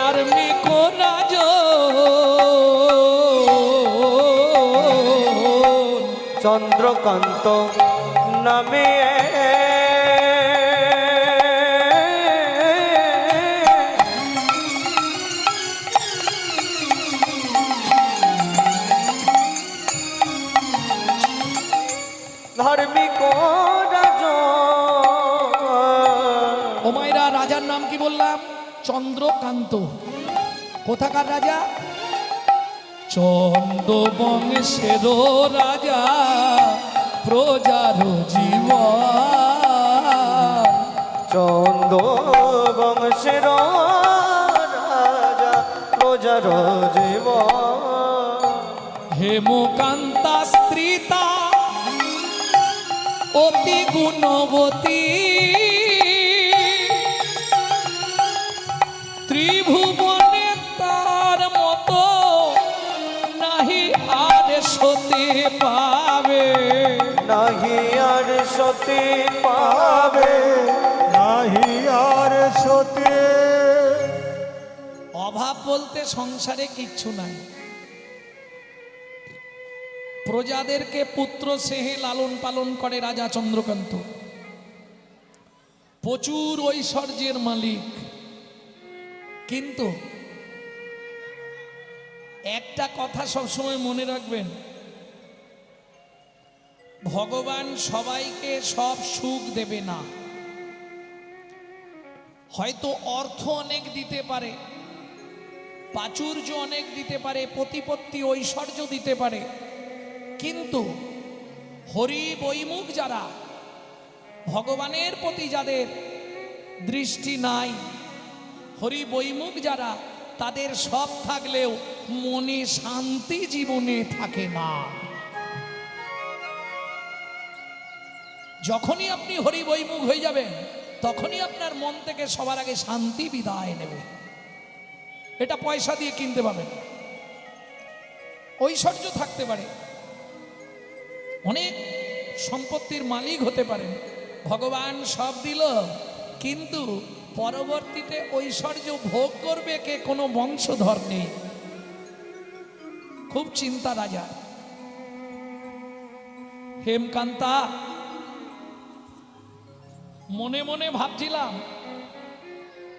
ধার্মিক রাজন চন্দ্রকান্ত নামে ধার্মিক রাজন। ও মায়েরা, রাজার নাম কি বললাম? চন্দ্রকান্ত। কোথাকার রাজা? চন্দ্র বংশের রাজা, প্রজার জীবন। চন্দ্র বংশের রাজা, প্রজার জীবন। হেমকান্তা স্ত্রীতা অতি গুণবতী, ত্রিভুবনে তার মতো নাহি আর সতে পাবে। নাহি আর সতে পাবে, নাহি আর সতে। অভাব বলতে সংসারে কিচ্ছু নাই। প্রজাদেরকে পুত্র স্নেহে লালন পালন করে রাজা চন্দ্রকান্ত। প্রচুর ঐশ্বর্যের মালিক। কিন্তু একটা কথা সবসময় মনে রাখবেন, ভগবান সবাইকে সব সুখ দেবে না। হয়তো অর্থ অনেক দিতে পারে, প্রাচুর্য অনেক দিতে পারে, প্রতিপত্তি ঐশ্বর্য দিতে পারে, কিন্তু হরি বৈমুখ যারা, ভগবানের প্রতি যাদের দৃষ্টি নাই, হরি বৈমুখ যারা, তাদের সব থাকলেও মনে শান্তি জীবনে থাকে না। যখনই আপনি হরি বৈমুখ হয়ে যাবেন, তখনই আপনার মন থেকে সবার আগে শান্তি বিদায় নেবে। এটা পয়সা দিয়ে কিনতে পাবেন। ঐশ্বর্য থাকতে পারে, অনেক সম্পত্তির মালিক হতে পারেন, ভগবান সব দিল, কিন্তু পরবর্তীতে ঐশ্বর্য ভোগ করবে কে? কোনো বংশধর নেই। খুব চিন্তা রাজা। হেমকান্তা মনে মনে ভাবছিলাম,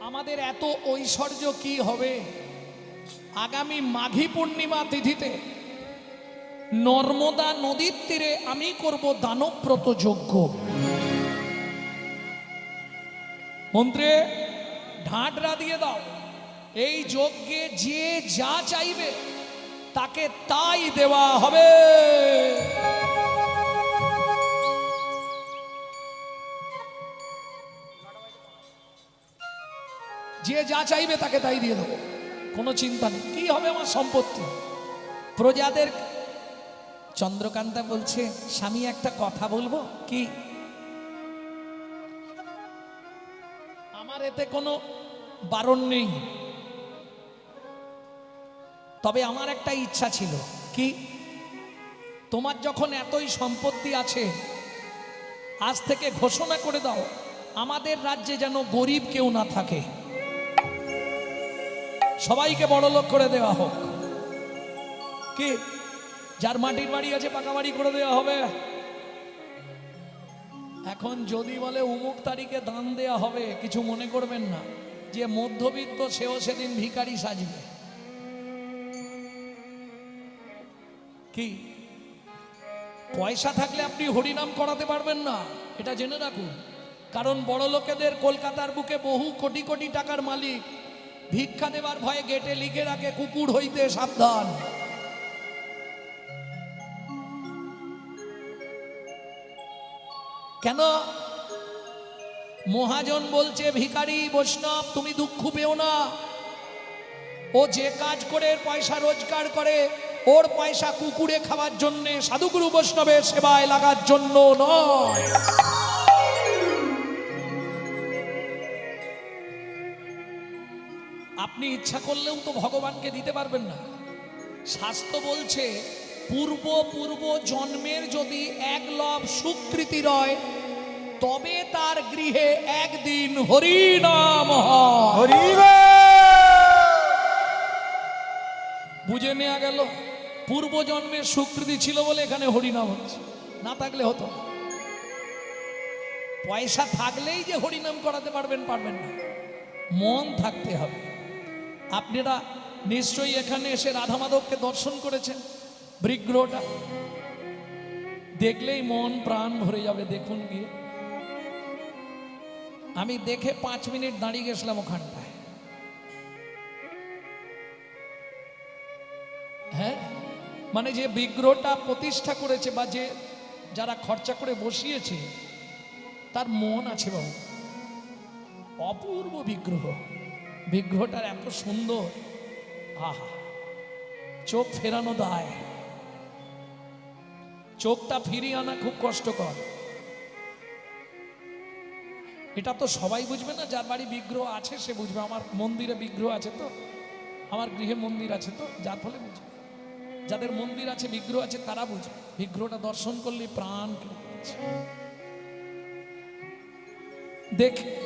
আমাদের এত ঐশ্বর্য কি হবে? আগামী মাঘী পূর্ণিমা তিথিতে নর্মদা নদীর তীরে আমি করব দানব্রত যজ্ঞ। মন্ত্রে ঢাঁটরা দিয়ে দাও, এই যজ্ঞে যে যা চাইবে তাকে তাই দেওয়া হবে। যে যা চাইবে তাকে তাই দিয়ে দেবো, কোনো চিন্তা নেই। কি হবে আমার সম্পত্তি? প্রজাদের। চন্দ্রকান্তা বলছে, স্বামী একটা কথা বলবো কি? আমার এতে কোনো বারণ নেই, তবে আমার একটা ইচ্ছা ছিল। কি? তোমার যখন এতই সম্পত্তি আছে, আজ থেকে ঘোষণা করে দাও, আমাদের রাজ্যে যেন গরিব কেউ না থাকে, সবাইকে বড়লোক করে দেওয়া হোক। কি? যার মাটির বাড়ি আছে পাকা বাড়ি করে দেওয়া হবে। এখন যদি বলে অমুক তারিখে দান দেয়া হবে, কিছু মনে করবেন না, যে মধ্যবিত্ত সেও সেদিন ভিখারি সাজবে। কি? পয়সা থাকলে আপনি হরিনাম করাতে পারবেন না, এটা জেনে রাখুন। কারণ বড় লোকেদের কলকাতার বুকে বহু কোটি কোটি টাকার মালিক ভিক্ষা দেবার ভয়ে গেটে লিখে রাখে, কুকুর হইতে সাবধান। কেন? মহাজন বলছে, ভিখারি বৈষ্ণব তুমি দুঃখ পেও না, ও যে কাজ করে পয়সা রোজগার করে, ওর পয়সা কুকুরে খাওয়ার জন্য, সাধুগুরু বৈষ্ণবের সেবায় লাগার জন্য নয়। আপনি ইচ্ছা করলেও তো ভগবানকে দিতে পারবেন না। শাস্ত্র বলছে, পূর্ব পূর্ব জন্মের যদি এক লব সুকৃতি রয়, তবে তার গৃহে একদিন হরিনাম হয়। হরিবল। বুঝে নেওয়া গেল পূর্বজন্মের স্বীকৃতি ছিল বলে এখানে হরিনাম হচ্ছে, না থাকলে হতো না। পয়সা থাকলেই যে হরিনাম করাতে পারবেন না, মন থাকতে হবে। আপনারা নিশ্চয়ই এখানে এসে রাধা মাধবকে দর্শন করেছেন, বিগ্রহটা দেখলেই মন প্রাণ ভরে যাবে। দেখুন গিয়ে, আমি দেখে 5 মিনিট দাঁড়িয়ে গেছিলাম ওখানটায়। হ্যাঁ, মানে যে বিগ্রহটা প্রতিষ্ঠা করেছে বা যে যারা খরচা করে বসিয়েছে তার মন আছে বাবু। অপূর্ব বিগ্রহ, বিগ্রহটার এত সুন্দর, আহা, চোখ ফেরানো দায়। চোখটা ফিরিয়ে আনা খুব কষ্টকর। এটা তো সবাই বুঝবে না, যার বাড়ি বিগ্রহ আছে সে বুঝবে। আমার মন্দিরে বিগ্রহ আছে তো, আমার গৃহে মন্দির আছে তো, যার ফলে বুঝবে। যাদের মন্দির আছে, বিগ্রহ আছে, তারা বুঝবে। বিগ্রহটা দর্শন করলে প্রাণ কেড়ে যাচ্ছে।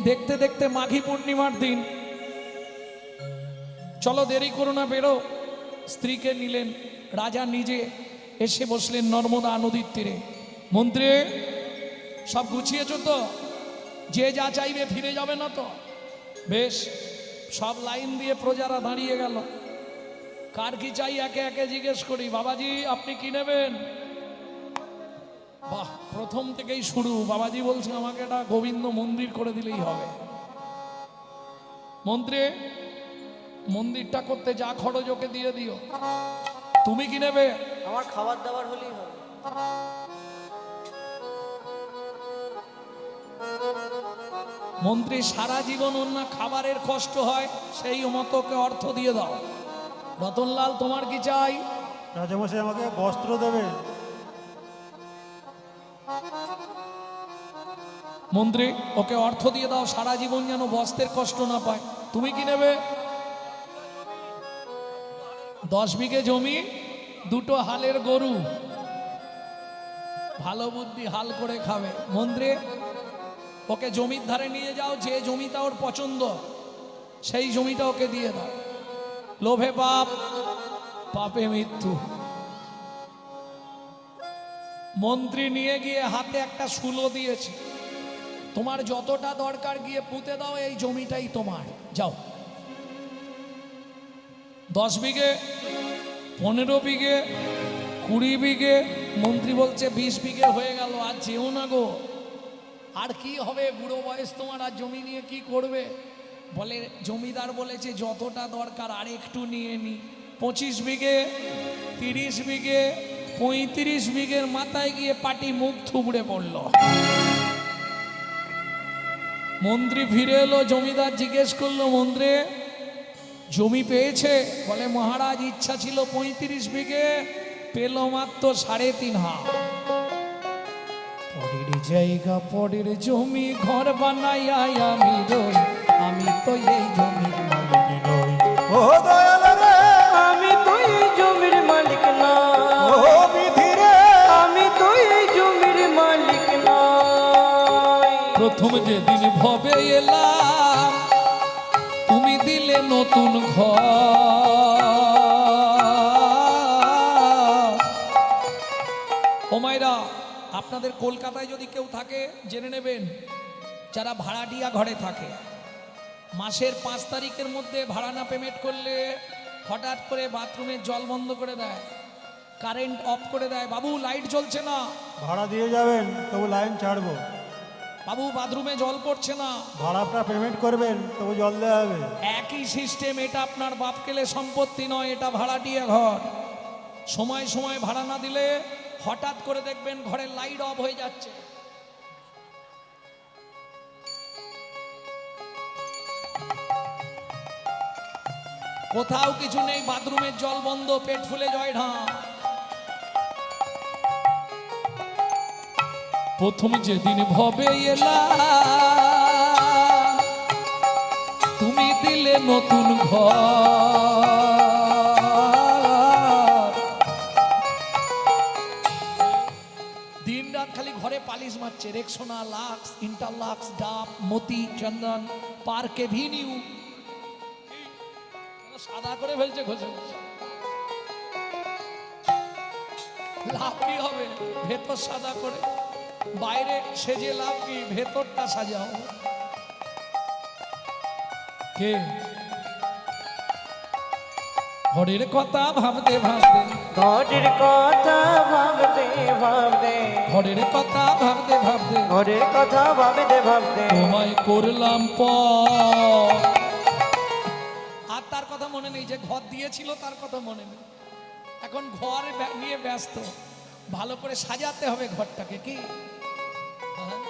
দেখতে দেখতে মাঘী পূর্ণিমার দিন, চলো দেরি করো না, বেরো। স্ত্রীকে নিলেন, রাজা নিজে এসে বসলেন নর্মদা নদীর তীরে। মন্ত্রী, সব গুছিয়েছো তো? যে যা চাইবে ফিরে যাবে না তো? বেশ। সব লাইন দিয়ে প্রজারা দাঁড়িয়ে গেল। কার কি চাই একে একে জিজ্ঞেস করি। বাবাজি, আপনি কি নেবেন? বাহ, প্রথম থেকেই শুরু। বাবাজি বলছে আমাকে একটা গোবিন্দ মন্দির করে দিলেই হবে। মন্ত্রী, মন্দিরটা করতে যা খরচ ওকে দিয়ে দিও। তুমি কি নেবে? আমার খাবার দাবার হলেই হবে। মন্ত্রী, সারা জীবন অন্য খাবারের কষ্ট হয়, সেই মতোকে অর্থ দিয়ে দাও। রতনলাল, তোমার কি চাই? রাজামশাই আমাকে বস্ত্র দেবে। মন্ত্রী, ওকে অর্থ দিয়ে দাও, সারা জীবন যেন বস্ত্রের কষ্ট না পায়। তুমি কি নেবে? 10 বিঘে জমি, 2টো হালের গরু। ভালো বুদ্ধি, হাল করে খাবে। মন্ত্রী, ওকে জমির ধারে নিয়ে যাও, যে জমিটা ওর পছন্দ সেই জমিটা ওকে দিয়ে দাও। লোভে পাপ, পাপে মৃত্যু। মন্ত্রী নিয়ে গিয়ে হাতে একটা শুলো দিয়েছে, তোমার যতটা দরকার গিয়ে পুঁতে দাও, এই জমিটাই তোমার, যাও। 10 বিঘে, 15 বিঘে, 20 বিঘে। মন্ত্রী বলছে 20 বিঘে হয়ে গেল, আর যেও না গো। আর কি হবে, বুড়ো বয়স তোমার, আর জমি নিয়ে কি করবে? বলে জমিদার বলেছে যতটা দরকার আর একটু নিয়ে নি। 25 বিঘে, 30 বিঘে, 35 বিঘের মাথায় গিয়ে পাটি মুখ থুবড়ে পড়ল। মন্ত্রী ফিরে এলো, জমিদার জিজ্ঞেস করলো, মন্ত্রী জমি পেয়েছে? বলে মহারাজ ইচ্ছা ছিল 35 বিঘে, পেল মাত্র 3.5 হাত। পরের জায়গা পরের জমি ঘর বানাইয়া আমি রই, আমি তো এই জমির মালিক নই। ও দয়াল রে, আমি তো এই জমির মালিক না। ও বিধি রে, আমি তো এই জমির মালিক নই। প্রথম যেদিন ভবে এলাম, তুমি দিলে নতুন ঘর। ও মায়েরা, আপনাদের কলকাতায় যদি কেউ থাকে জেনে নেবেন, যারা ভাড়াটিয়া ঘরে থাকে, মাসের 5 তারিখের মধ্যে ভাড়া না পেমেন্ট করলে হঠাৎ করে বাথরুমের জল বন্ধ করে দেয়, কারেন্ট অফ করে দেয়। বাবু লাইট জ্বলছে না। ভাড়া দিয়ে যাবেন, তবু লাইন ছাড়বো। বাবু বাথরুমে জল পড়ছে না। ভাড়াটা পেমেন্ট করবেন, তবু জল দেওয়া হবে। একই সিস্টেম। এটা আপনার বাপ কেলে সম্পত্তি নয়, এটা ভাড়াটিয়া ঘর। সময় সময় ভাড়া না দিলে হঠাৎ করে দেখবেন ঘরের লাইট অফ হয়ে যাচ্ছে। কোথাও কিছু নেই, বাথরুমের জল বন্ধ, পেট ফুলে জয় ঢাক। প্রথম যেদিন ভবে এলাম, তুমি দিলে নতুন ঘর। দিন রাত খালি ঘরে পালিশ মারছে, রেক্সোনা, লাক্স, ইন্টারলাক্স, ডাব, মতি, চন্দন, পার্ক এভিনিউ, সাদা করে ফেলছে ঘষে ঘষে। লাভ কি হবে? ভেতর সাদা করে, বাইরে সেজে লাভ কি? ভেতরটা সাজাও। কে? ঘরের কথা ভাবতে ভাবতে, ঘরের কথা ভাবতে ভাবতে, ঘরের কথা ভাবতে ভাবতে, ঘরের কথা ভাবতে ভাবতে, তোমায় করলাম পর। আর তার কথা মনে নেই, যে ঘর দিয়েছিল তার কথা মনে নেই। এখন ঘর নিয়ে ব্যস্ত, ভালো করে সাজাতে হবে ঘরটাকে। কি হ্যাঁ?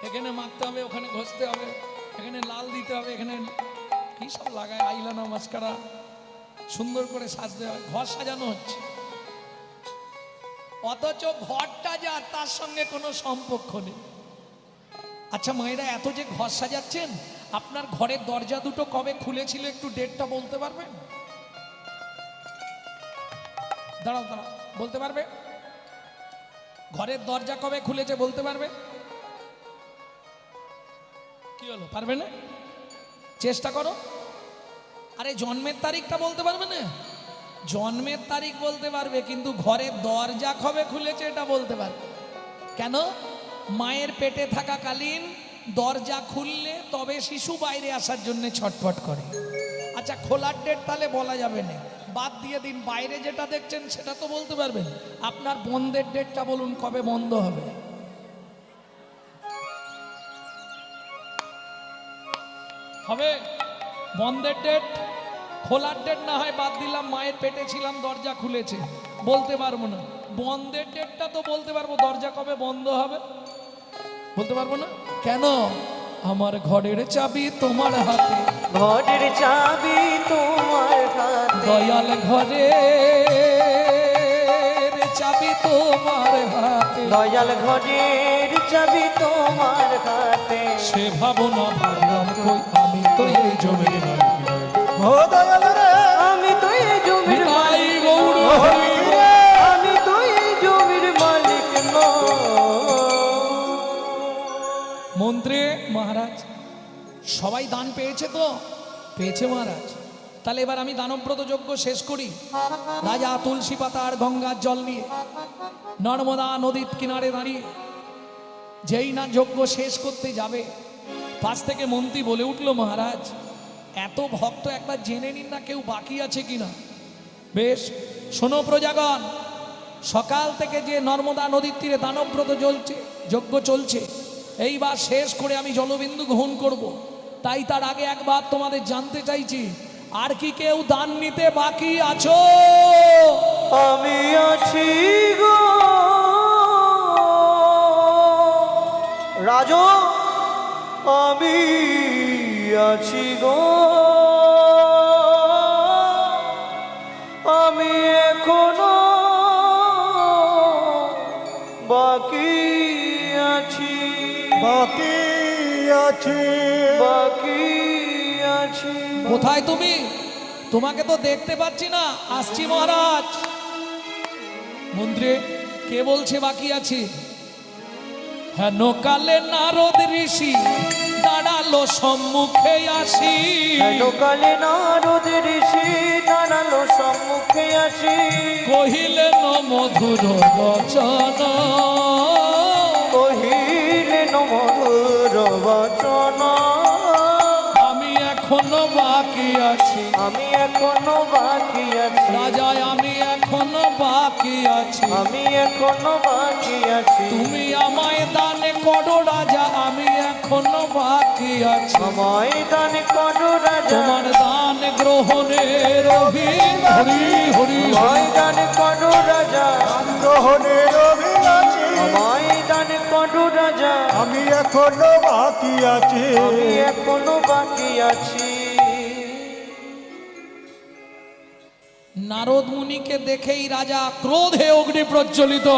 এখানে মাখতে হবে, ওখানে ঘষতে হবে, এখানে লাল দিতে হবে, এখানে কি সব লাগায়, আইলানা মাস্কারা, সুন্দর করে সাজতে হবে। ঘর সাজানো হচ্ছে, অথচ ঘরটা যা তার সঙ্গে কোনো সম্পর্ক নেই। আচ্ছা মায়েরা, এত যে ঘর সাজাচ্ছেন, আপনার ঘরের দরজা দুটো কবে খুলেছিল একটু ডেটটা বলতে পারবেন? দাঁড়াও দাঁড়াও, বলতে পারবে? ঘরের দরজা কবে খুলেছে বলতে পারবে? কি হলো, পারবে না? চেষ্টা করো। আরে জন্মের তারিখটা বলতে পারবে না? জন্মের তারিখ বলতে পারবে, কিন্তু ঘরের দরজা কবে খুলেছে এটা বলতে পারবে। কেন? মায়ের পেটে থাকাকালীন দরজা খুললে তবে শিশু বাইরে আসার জন্য ছটফট করে। আচ্ছা খোলার ডেট তাহলে বলা যাবে না, বাদ দিয়ে দিন। বাইরে যেটা দেখছেন সেটা তো বলতে পারবেন। আপনার বন্ধের ডেটটা বলুন, কবে বন্ধ হবে? হবে বন্ধের ডেট? খোলার ডেট না হয় বাদ দিলাম, মায়ের পেটে ছিলাম দরজা খুলেছে, বলতে পারবো না। বন্ধের ডেটটা তো বলতে পারবো, দরজা কবে বন্ধ হবে বলতে পারবো না। কেন? আমার ঘরের চাবি তোমার হাতে, ঘরের চাবি তোমার হাতে, দয়াল ঘরের চাবি তোমার হাতে, দয়াল ঘরের চাবি তোমার হাতে। সে ভাবনা ভাবলাম কই, আমি তো এই জমির মালিক নই। ও দয়াল রে, আমি তো এই জমির নিতাই মালিক গৌর নই। হরি। আমি তো এই জমির মালিক নই। মন্ত্রী মহারাজ সবাই দান পেয়েছে তো? পেয়েছে মহারাজ। তাহলে এবার আমি দানব্রত যজ্ঞ শেষ করি। রাজা তুলসী পাতা আর গঙ্গার জল নিয়ে নর্মদা নদীর কিনারে দাঁড়িয়ে যেই না যজ্ঞ শেষ করতে যাবে, পাশ থেকে মন্ত্রী বলে উঠল, মহারাজ এত ভক্ত একবার জেনে নিন না কেউ বাকি আছে কিনা। বেশ, শোনো প্রজাগণ, সকাল থেকে যে নর্মদা নদীর তীরে দানব্রত জ্বলছে, যজ্ঞ চলছে, এইবার শেষ করে আমি জলবিন্দু গ্রহণ করব। তাই তার আগে একবার তোমাদের জানতে চাইছি, আর কি কেউ দান নিতে বাকি আছো? আমি আছি গো রাজা, আমি আছি গো, আমি এখনো বাকি আছি, বাকি আছে, বাকি আছি। কোথায় তুমি? তোমাকে তো দেখতে পাচ্ছি না। আসছি মহারাজ। মন্ত্রী, কে বলছে বাকি আছে? হেন কালে নারদ ঋষি দাঁড়ালো সম্মুখে আসি, কালে নারদ ঋষি দাঁড়ালো সম্মুখে আসি, কহিলেন মধুর বচন, কহিলেন মধুর বচন, আমি এখনো বাকি আছি, আমি এখনো বাকি আছি, রাজা আমি এখনো বাকি আছি, আমি এখনো বাকি আছি, তুমি আমায় দান করো রাজা, আমি এখনো বাকি আছি, আমায় দান করো রাজা, তোমার দান গ্রহণের হরি হরি, আমায় দান করো রাজা, গ্রহণের অভিলাষী, আমায় দান করো রাজা, আমি এখনো বাকি আছি, আমি এখনো বাকি আছি। নারদ মুনিকে দেখেই রাজা ক্রোধে অগ্নি প্রজ্বলিত,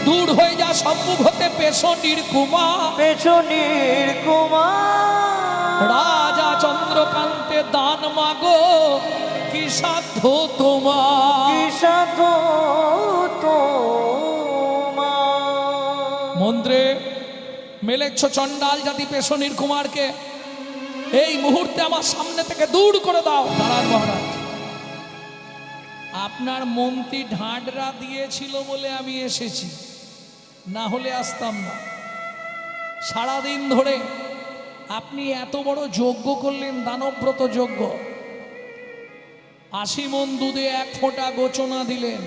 দূর হয়ে যা সম্মুখ হতে পেশনির কুমার, পেছনের কুমার, রাজা চন্দ্রকান্তে দান মাগো, কি সাধ্য তোমার? কি সাধু তোমার। মন্ত্রে মেলেচ্ছ চণ্ডাল জাতি পেশনির কুমারকে, এই মুহূর্তে আমার সামনে থেকে দূর করে দাও। দাঁড়ান মহারাজ, আপনার মন্ত্রী ঢাঁডরা দিয়েছিল বলে আমি এসেছি, না হলে আসতাম না। সারাদিন ধরে আপনি এত বড় যজ্ঞ করলেন, দানব্রত যজ্ঞ। 80 মণ দুধে 1 ফোঁটা গোচনা দিলেন।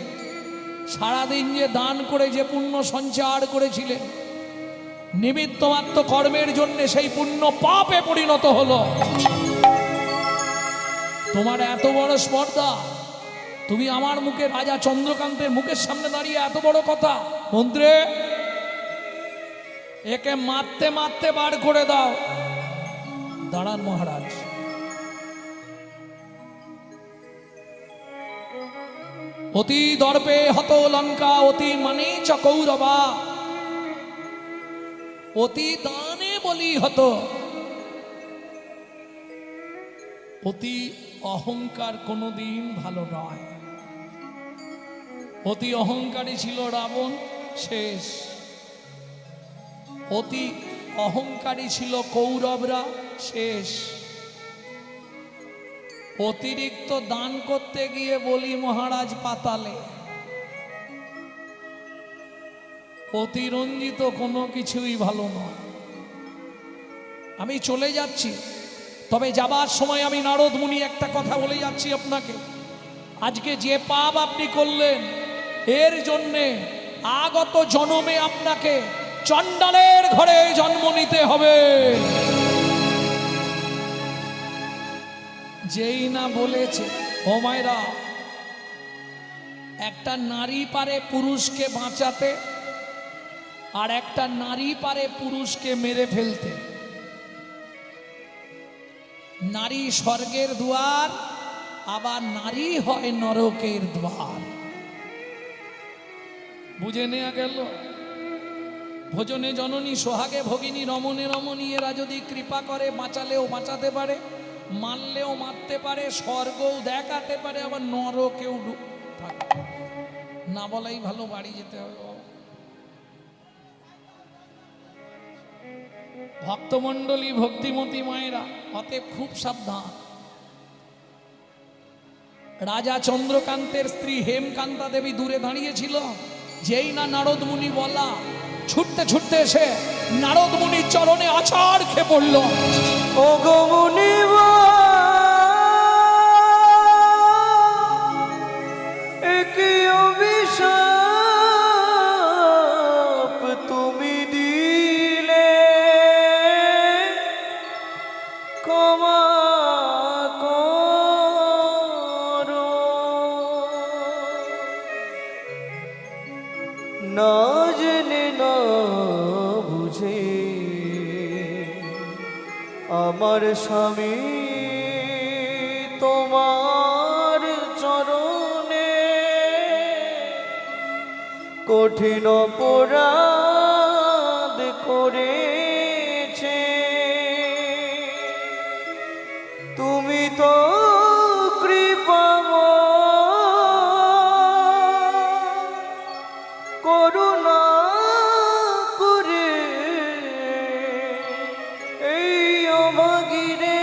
সারাদিন যে দান করে যে পুণ্য সঞ্চার করেছিলেন, নিমিত্তমাত্র কর্মের জন্য সেই পুণ্য পাপে পরিণত হলো। তোমার এত বড় স্পর্ধা, তুমি আমার মুখে, রাজা চন্দ্রকান্তের মুখের সামনে দাঁড়িয়ে এত বড় কথা। মন্ত্রী, একে মারতে মারতে বার করে দাও। দাঁড়ান মহারাজ। অতি দর্পে হত লঙ্কা, অতি মানে চ কৌরবা। অতি দানে বলি হতো। অতি অহংকার কোনোদিন ভালো নয়। অতি অহংকারী ছিল রাবণ, শেষ। অতি অহংকারী ছিল কৌরবরা, শেষ। অতিরিক্ত দান করতে গিয়ে বলি মহারাজ পাতালে। অতিরঞ্জিত কোনো কিছুই ভালো নয়। আমি চলে যাচ্ছি, তবে যাবার সময় আমি নারদ মুনি একটা কথা বলে যাচ্ছি আপনাকে। আজকে যে পাপ আপনি করলেন, এর জন্যে আগত জন্মে আপনাকে চণ্ডালের ঘরে জন্ম নিতে হবে। যেই না বলেছে, ও মায়েরা, একটা নারী পারে পুরুষকে বাঁচাতে, আর একটা নারী পারে পুরুষকে মেরে ফেলতে। নারী স্বর্গের দুয়ার, আবার নারী হয় নরকের দ্বার। বুঝে নেওয়া গেল? ভোজনে জননী, সোহাগে ভগিনী, রমণে রমণী, এরা যদি কৃপা করে বাঁচালেও বাঁচাতে পারে, মারলেও মারতে পারে, স্বর্গও দেখাতে পারে, আবার নরকেও থাকে। না বলাই ভালো, বাড়ি যেতে হবে। ভক্তমণ্ডলী, ভক্তিমতী মায়েরা, অতএব খুব সাবধান। রাজা চন্দ্রকান্তের স্ত্রী হেমকান্তা দেবী দূরে দাঁড়িয়েছিল। যেই না নারদ মুনি বলা, ছুটতে ছুটতে এসে নারদ মুনির চরণে আছাড় খেয়ে পড়ল। ও গো মুনিব, কি অভিশাপ তুমি দিলে, ক্ষমা করো। না জেনে না বুঝে আমার স্বামী তোমার চরণে কঠিন অপরাধ করেছে। তুমি তো করুণা করে এই অভাগীরে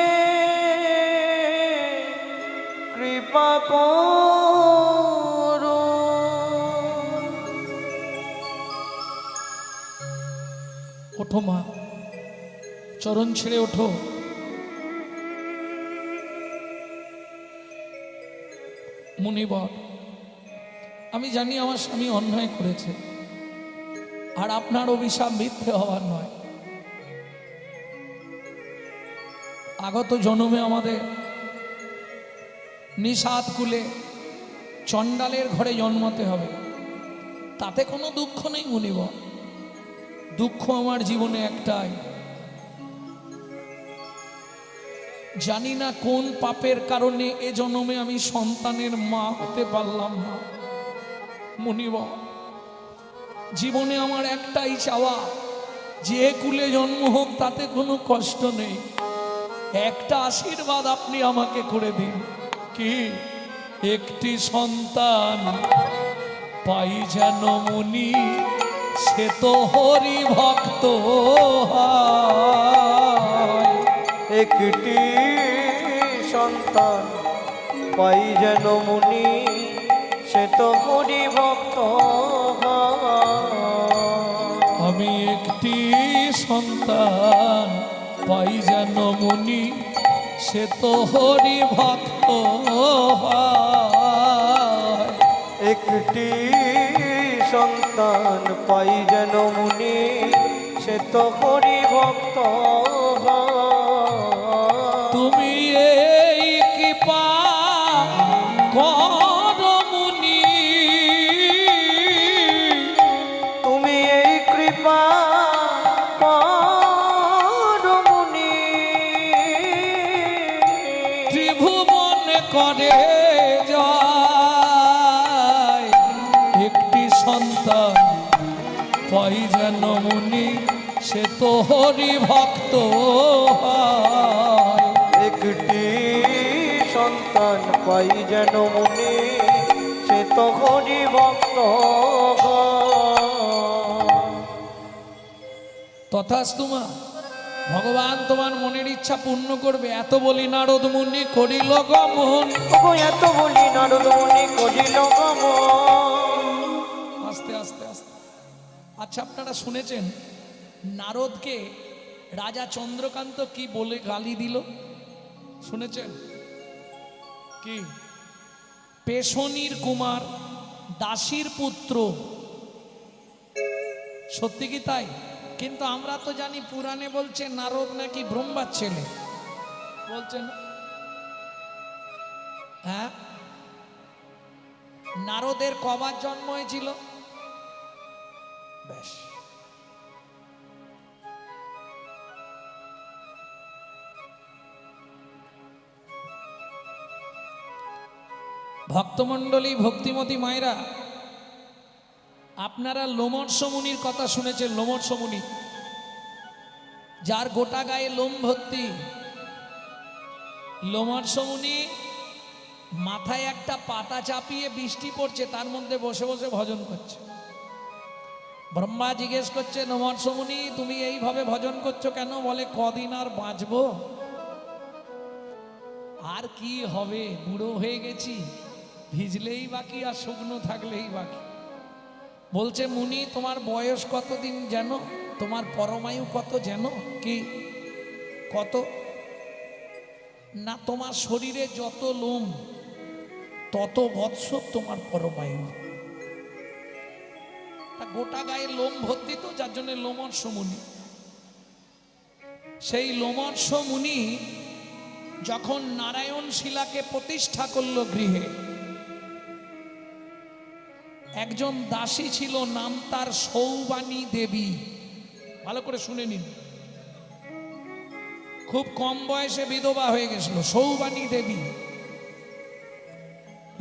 কৃপা করো। ওঠো মা, চরণ ছেড়ে ওঠো। মুনিবর, আমি জানি আমার স্বামী অন্যায় করেছে, আর আপনার অভিশাপ মিথ্যে হওয়ার নয়। আগত জন্মে আমাদের নিষাদ কুলে চণ্ডালের ঘরে জন্মাতে হবে, তাতে কোনো দুঃখ নেই মুনিবর। দুঃখ আমার জীবনে একটাই, জানি না কোন পাপের কারণে এ জন্মে আমি সন্তানের মা হতে পারলাম না। মুনিবর, জীবনে আমার একটাই চাওয়া, যে কুলে জন্ম হোক তাতে কোনো কষ্ট নেই, একটা আশীর্বাদ আপনি আমাকে করে দিন। কি? একটি সন্তান পাই যেন মুনি, সে তো হরি ভক্ত হয়। একটি সন্তান পাই যেন মুনি, সে তো হরি ভক্ত আমি একটি সন্তান পাই যেন মুনি, সে তো হরি ভক্ত হয়। একটি সন্তান পাই যেন মুনি, সে তো হরি ভক্ত তুমি এই কৃপা করো মুনি, তুমি এই কৃপা করো মুনি, ত্রিভুবন করে যায় একটি সন্তান পাই যেন মুনি, সে তো হরি ভক্ত হয়। একটি সন্তান পাই যেন মুনি, সে তো হরি ভক্ত তথাস্তু মা, ভগবান তোমার মনের ইচ্ছা পূর্ণ করবে। এত বলি নারদ মুনি করিল গমন। এত বলি নারদ মুনি করিল গমন। আস্তে আস্তে আস্তে। আচ্ছা, আপনারা শুনেছেন নারদকে রাজা চন্দ্রকান্ত কি বলে গালি দিল? শুনেছেন কি? পেশনির কুমার, দাসীর পুত্র। সত্যি কি তাই? কিন্তু আমরা তো জানি পুরাণে বলছে নারদ নাকি ব্রহ্মার ছেলে, বলছে না? হ্যাঁ, নারদের কবার জন্ম হয়েছিল? বেশ, ভক্তমণ্ডলী, ভক্তিমতী মায়েরা, আপনারা লোমর্ষ মুনির কথা শুনেছেন? লোমর্ষ মুনি, যার গোটা গায়ে লোম ভর্তি। লোমর্ষ মুনি মাথায় একটা পাতা চাপিয়ে, বৃষ্টি পড়ছে, তার মধ্যে বসে বসে ভজন করছে। ব্রহ্মা জিজ্ঞেস করছে, লোমর্ষ মুনি তুমি এইভাবে ভজন করছো কেন? বলে কদিন আর বাঁচবো, আর কি হবে, বুড়ো হয়ে গেছি, ভিজলেই বাকি আর শুকনো থাকলেই বাকি। বলছে মুনি তোমার বয়স কতদিন যেন? তোমার পরমায়ু কত যেন? কি কত? না, তোমার শরীরে যত লোম তত বৎসর তোমার পরমায়ু। গোটা গায়ে লোম ভর্তি তো, যার জন্য লোমর্ষ মুনি। সেই লোমর্ষ মুনি যখন নারায়ণ শিলাকে প্রতিষ্ঠা করল গৃহে, একজন দাসী ছিল, নাম তার সৌবানী দেবী। ভালো করে শুনে নিন, খুব কম বয়সে বিধবা হয়ে গেছিল সৌবানী দেবী।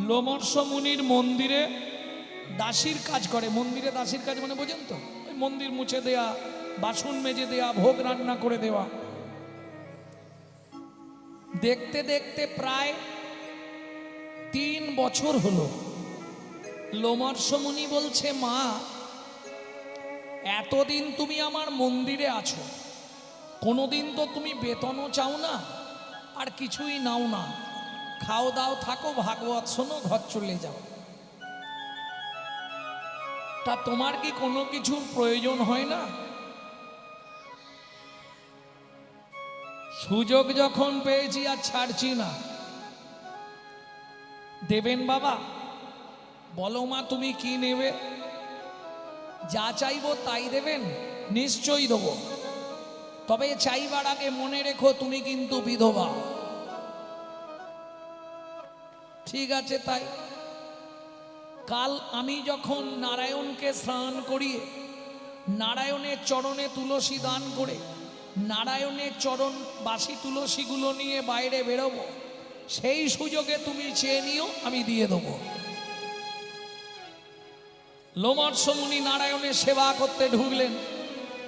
লোমর্ষ মুনির মন্দিরে দাসীর কাজ করে। মন্দিরে দাসীর কাজ মানে বোঝেন তো? ওই মন্দির মুছে দেয়া, বাসন মেজে দেয়া, ভোগ রান্না করে দেওয়া। দেখতে দেখতে প্রায় 3 বছর হলো। লোমর্ষ মুনি বলছে, মা এতদিন তুমি আমার মন্দিরে আছো, কোনোদিন তো তুমি বেতনও চাও না, আর কিছুই নাও না, খাও দাও থাকো, ভাগবত শোনো, ঘর চলে যাও। তা তোমার কি কোনো কিছুর প্রয়োজন হয় না? সুযোগ যখন পেয়েছি আর ছাড়ছি না। দেবেন বাবা? বলো মা তুমি কি নেবে? যা চাইবো তাই দেবেন? নিশ্চয়ই দেবো, তবে চাইবার আগে মনে রেখো তুমি কিন্তু বিধবা। ঠিক আছে, তাই কাল আমি যখন নারায়ণকে স্নান করিয়ে, নারায়ণের চরণে তুলসী দান করে, নারায়ণের চরণ বাসি তুলসীগুলো নিয়ে বাইরে বেরোবো, সেই সুযোগে তুমি চেয়ে নিও, আমি দিয়ে দেবো। লোমর্ষ মুনি নারায়ণের সেবা করতে ঢুকলেন।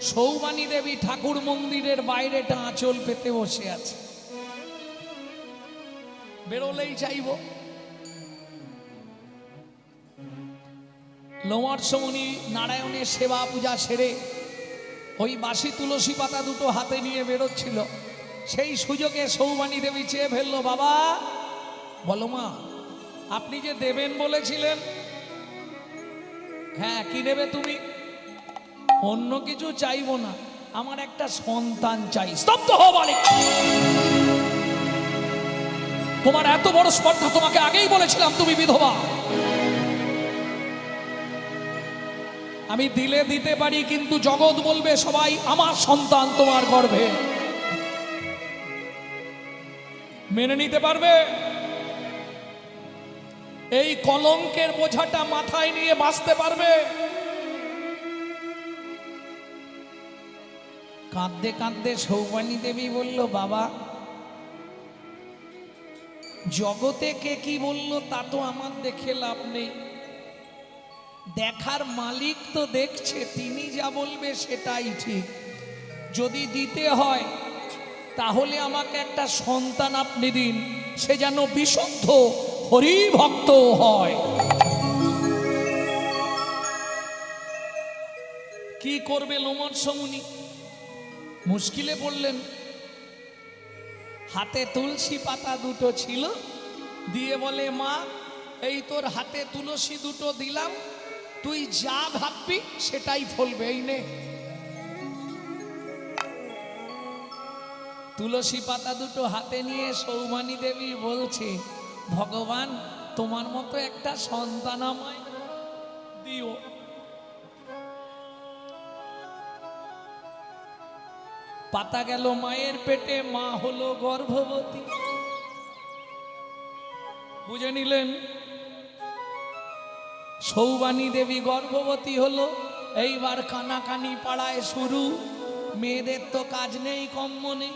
সৌবানী দেবী ঠাকুর মন্দিরের বাইরেটা আঁচল পেতে বসে আছে। বেরোলেই চাইব। লোমর্ষ মুনি নারায়ণের সেবা পূজা সেরে ওই বাসি তুলসী পাতা দুটো হাতে নিয়ে বেরোচ্ছিল, সেই সুযোগে সৌবানী দেবী চেয়ে ফেললো, বাবা বলো মা আপনি যে দেবেন বলেছিলেন, হ্যাঁ কি নেবে তুমি? অন্য কিছু চাইবো না, আমার একটা সন্তান চাই। স্তব্ধ হও বালিক, তোমার এত বড় স্পর্ধা, তোমাকে আগেই বলেছিলাম তুমি বিধবা। আমি দিলে দিতে পারি, কিন্তু জগৎ বলবে সবাই আমার সন্তান তোমার গর্ভে। মেনে নিতে পারবে? এই কলঙ্কের বোঝাটা মাথায় নিয়ে বাঁচতে পারবে? কাঁদতে কাঁদতে সৌবানী দেবী বলল, বাবা জগতে কে কি বলল তা তো আমার দেখে লাভ নেই, দেখার মালিক তো দেখছে, তিনি যা বলবে সেটাই ঠিক। যদি দিতে হয় তাহলে আমাকে একটা সন্তান আপনি দিন, সে যেন বিশুদ্ধ হরি ভক্ত হয়। কি করবে লোমহর্ষণ মুনি? মুশকিলে পড়লেন। হাতে তুলসী পাতা দুটো ছিল, দিয়ে বলে, মা এই তোর হাতে তুলসী দুটো দিলাম, তুই যা ভাববি সেটাই ফলবে, এই নে। তুলসী পাতা দুটো হাতে নিয়ে সৌবানী দেবী বলছে, ভগবান তোমার মতো একটা সন্তান আমায় দিও। পাতা গেল মায়ের পেটে, মা হলো গর্ভবতী। বুঝে নিলেন? সৌবানী দেবী গর্ভবতী হলো। এইবার কানাকানি পাড়ায় শুরু, মেয়েদের তো কাজ নেই কম্ম নেই,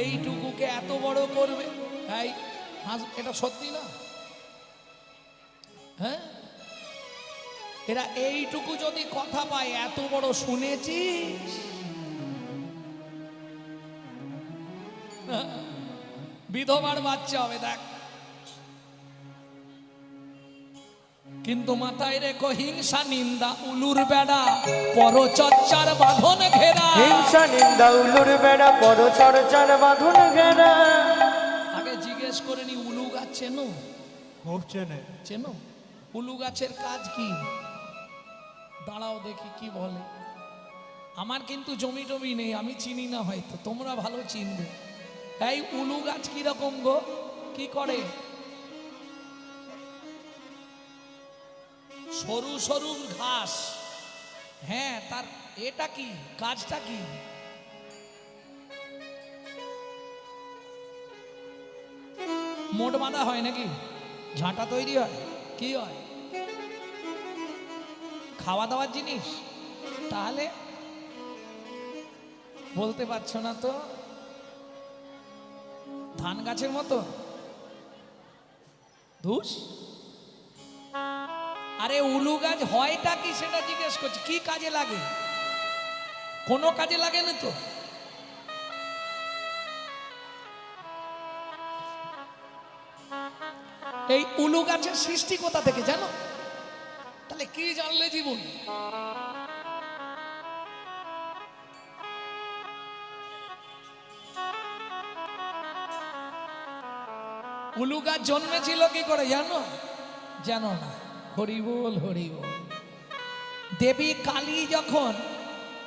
এইটুকুকে এত বড় করবে। এই এটা সত্যি না? হ্যাঁ, এরা এইটুকু যদি কথা পায়, এত বড় শুনেছিস? বিধবার বাচ্চা হবে দেখ। কিন্তু মাথায় রেখো, হিংসা নিন্দা উলুর বেড়া, পরচর্চার বাঁধন ঘেরা। হিংসা নিন্দা উলুর বেড়া, পরচর্চার বাঁধন ঘেরা। আগে জিজ্ঞেস করে নি, উলু গাছ চেনো? খুব চেনে। চেনো? উলু গাছের কাজ কি? দাঁড়াও দেখি কি বলে। আমার কিন্তু জমি টমি নেই, আমি চিনি না, হয়তো তোমরা ভালো চিনবে। এই উলু গাছ কিরকম গো? কি করে? সরু সরু ঘাস, হ্যাঁ, তার এটা কি, কাজটা কি? মোট বাঁধা হয় নাকি? ঝাঁটা তৈরি হয়? কি হয়? খাওয়া দাওয়ার জিনিস? তাহলে বলতে পারছো না তো? ধান গাছের মতো? ধুস, আরে উলু গাছ হয়টা কি সেটা জিজ্ঞেস করছি। কি কাজে লাগে? কোনো কাজে লাগে না তো। এই উলু গাছের সৃষ্টি কোথা থেকে জানো? তাহলে কি জানলে জীবন? উলু গাছ জন্মেছিল কি করে জানো? জানো না? হরি বল হরি বল। দেবী কালী যখন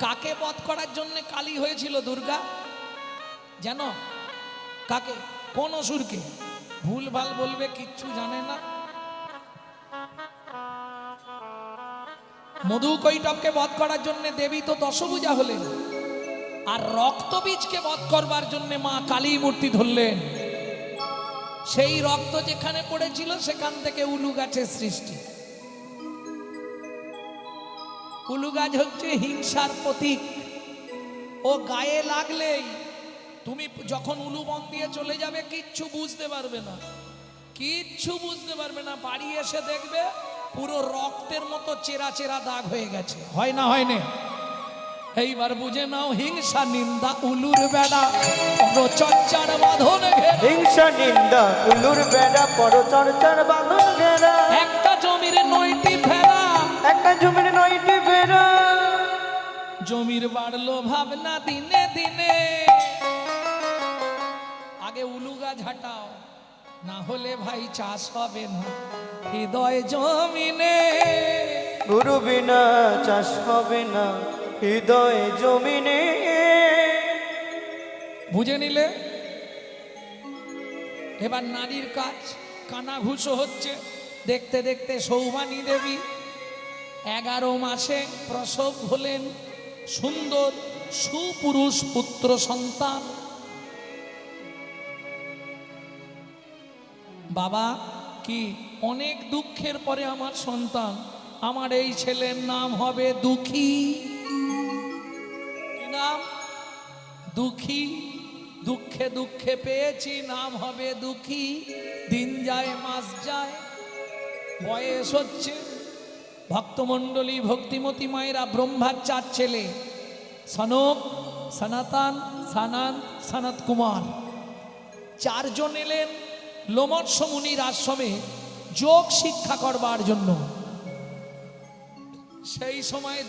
কাকে বধ করার জন্য কালী হয়েছিল দুর্গা, জানো? কাকে? কোন অসুরকে? ভুল ভাল বলবে, কিচ্ছু জানে না। মধুকৈটবকে বধ করার জন্য দেবী তো দশভুজা হলেন, আর রক্তবীজকে বধ করবার জন্য মা কালী মূর্তি ধরলেন। সেই রক্ত যেখানে পড়েছিল সেখান থেকে উলু গাছের সৃষ্টি। উলু গাছ হচ্ছে হিংসার প্রতীক। ও গায়ে লাগলেই তুমি যখন উলু বন দিয়ে চলে যাবে, কিচ্ছু বুঝতে পারবে না, কিচ্ছু বুঝতে পারবে না। বাড়ি এসে দেখবে পুরো রক্তের মতো চেরা চেরা দাগ হয়ে গেছে। হয় না? হয় না? এইবার বুঝে নাও, হিংসা নিন্দা উলুর বেড়া, পরচর্চার বাঁধন ঘেরা। হিংসা নিন্দা উলুর বেড়া, পরচর্চার বাঁধন ঘেরা। একটা জমির 9টি ভেড়া, একটা জমির 9টি ভেড়া। জমির বাড়লো ভাবনা দিনে দিনে। আগে উলু গাছ হাঁটাও, না হলে ভাই চাষ হবে না হৃদয় জমিনে। গুরু বিনা চাষ হবে না হৃদয় জমিনে। বুঝে নিলে? এবার নারীর কাজ কানাঘুষো হচ্ছে। দেখতে দেখতে সৌভানী দেবী 11 মাসে প্রসব হলেন সুন্দর সুপুরুষ পুত্র সন্তান। বাবা কি অনেক দুঃখের পরে আমার সন্তান, আমার এই ছেলের নাম হবে দুঃখী। কি নাম? দুঃখী। দুঃখে দুঃখে পেয়েছি নাম হবে দুঃখী। দিন যায় মাস যায়, বয়স হচ্ছে। ভক্তমণ্ডলী ভক্তিমতী মায়েরা ব্রহ্মার 4 ছেলে, সনক, সনাতন, সানন্দ, সনত কুমার। 4 জন এলেন লোমর্ষ মুনির আশ্রমে যোগ শিক্ষা করবার জন্য। সেই সময়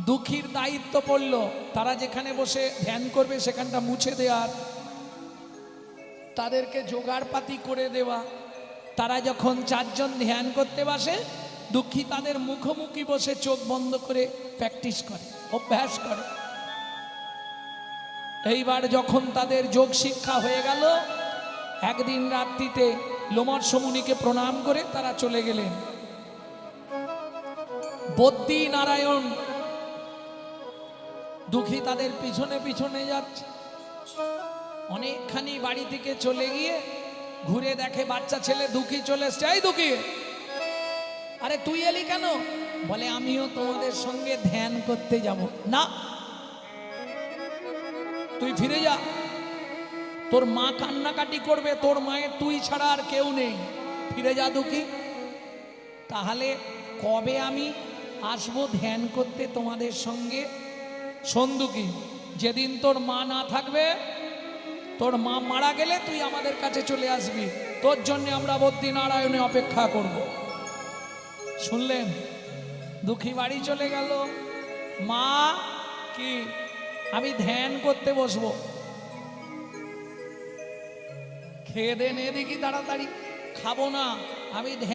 দুঃখীর দায়িত্ব পড়ল, তারা যেখানে বসে ধ্যান করবে সেখানটা মুছে দেওয়ার, তাদেরকে জোগাড়পাতি করে দেওয়া। তারা যখন 4 জন ধ্যান করতে বসে, দুঃখী তাদের মুখোমুখি বসে চোখ বন্ধ করে প্র্যাকটিস করে, অভ্যাস করে। এইবার যখন তাদের যোগ শিক্ষা হয়ে গেল, একদিন রাত্রিতে লোমর্ষ মুনিকে প্রণাম করে তারা চলে গেলেন। বদ্রী নারায়ণ দুঃখী তাদের পিছনে পিছনে যাচ্ছে। অনেকখানি বাড়ি থেকে চলে গিয়ে ঘুরে দেখে বাচ্চা ছেলে দুঃখী চলে এসছে। এই দুঃখী, আরে তুই এলি কেন? বলে আমিও তোমাদের সঙ্গে ধ্যান করতে যাব। না, তুই ফিরে যা, তোর মা কান্নাকাটি করবে, তোর মায়ের তুই ছাড়া আর কেউ নেই, ফিরে যা দুঃখী। তাহলে কবে আমি আসবো ধ্যান করতে তোমাদের সঙ্গে? শোন দুঃখী, যেদিন তোর মা না থাকবে, তোর মা মারা গেলে তুই আমাদের কাছে চলে আসবি, তোর জন্য আমরা বদ্রী নারায়ণে অপেক্ষা করব। শুনলেন? দুঃখী বাড়ি চলে গেল। মা কি আমি ধ্যান করতে বসবো। খেয়ে দে নে দেখি তাড়াতাড়ি। খাবো না, আমি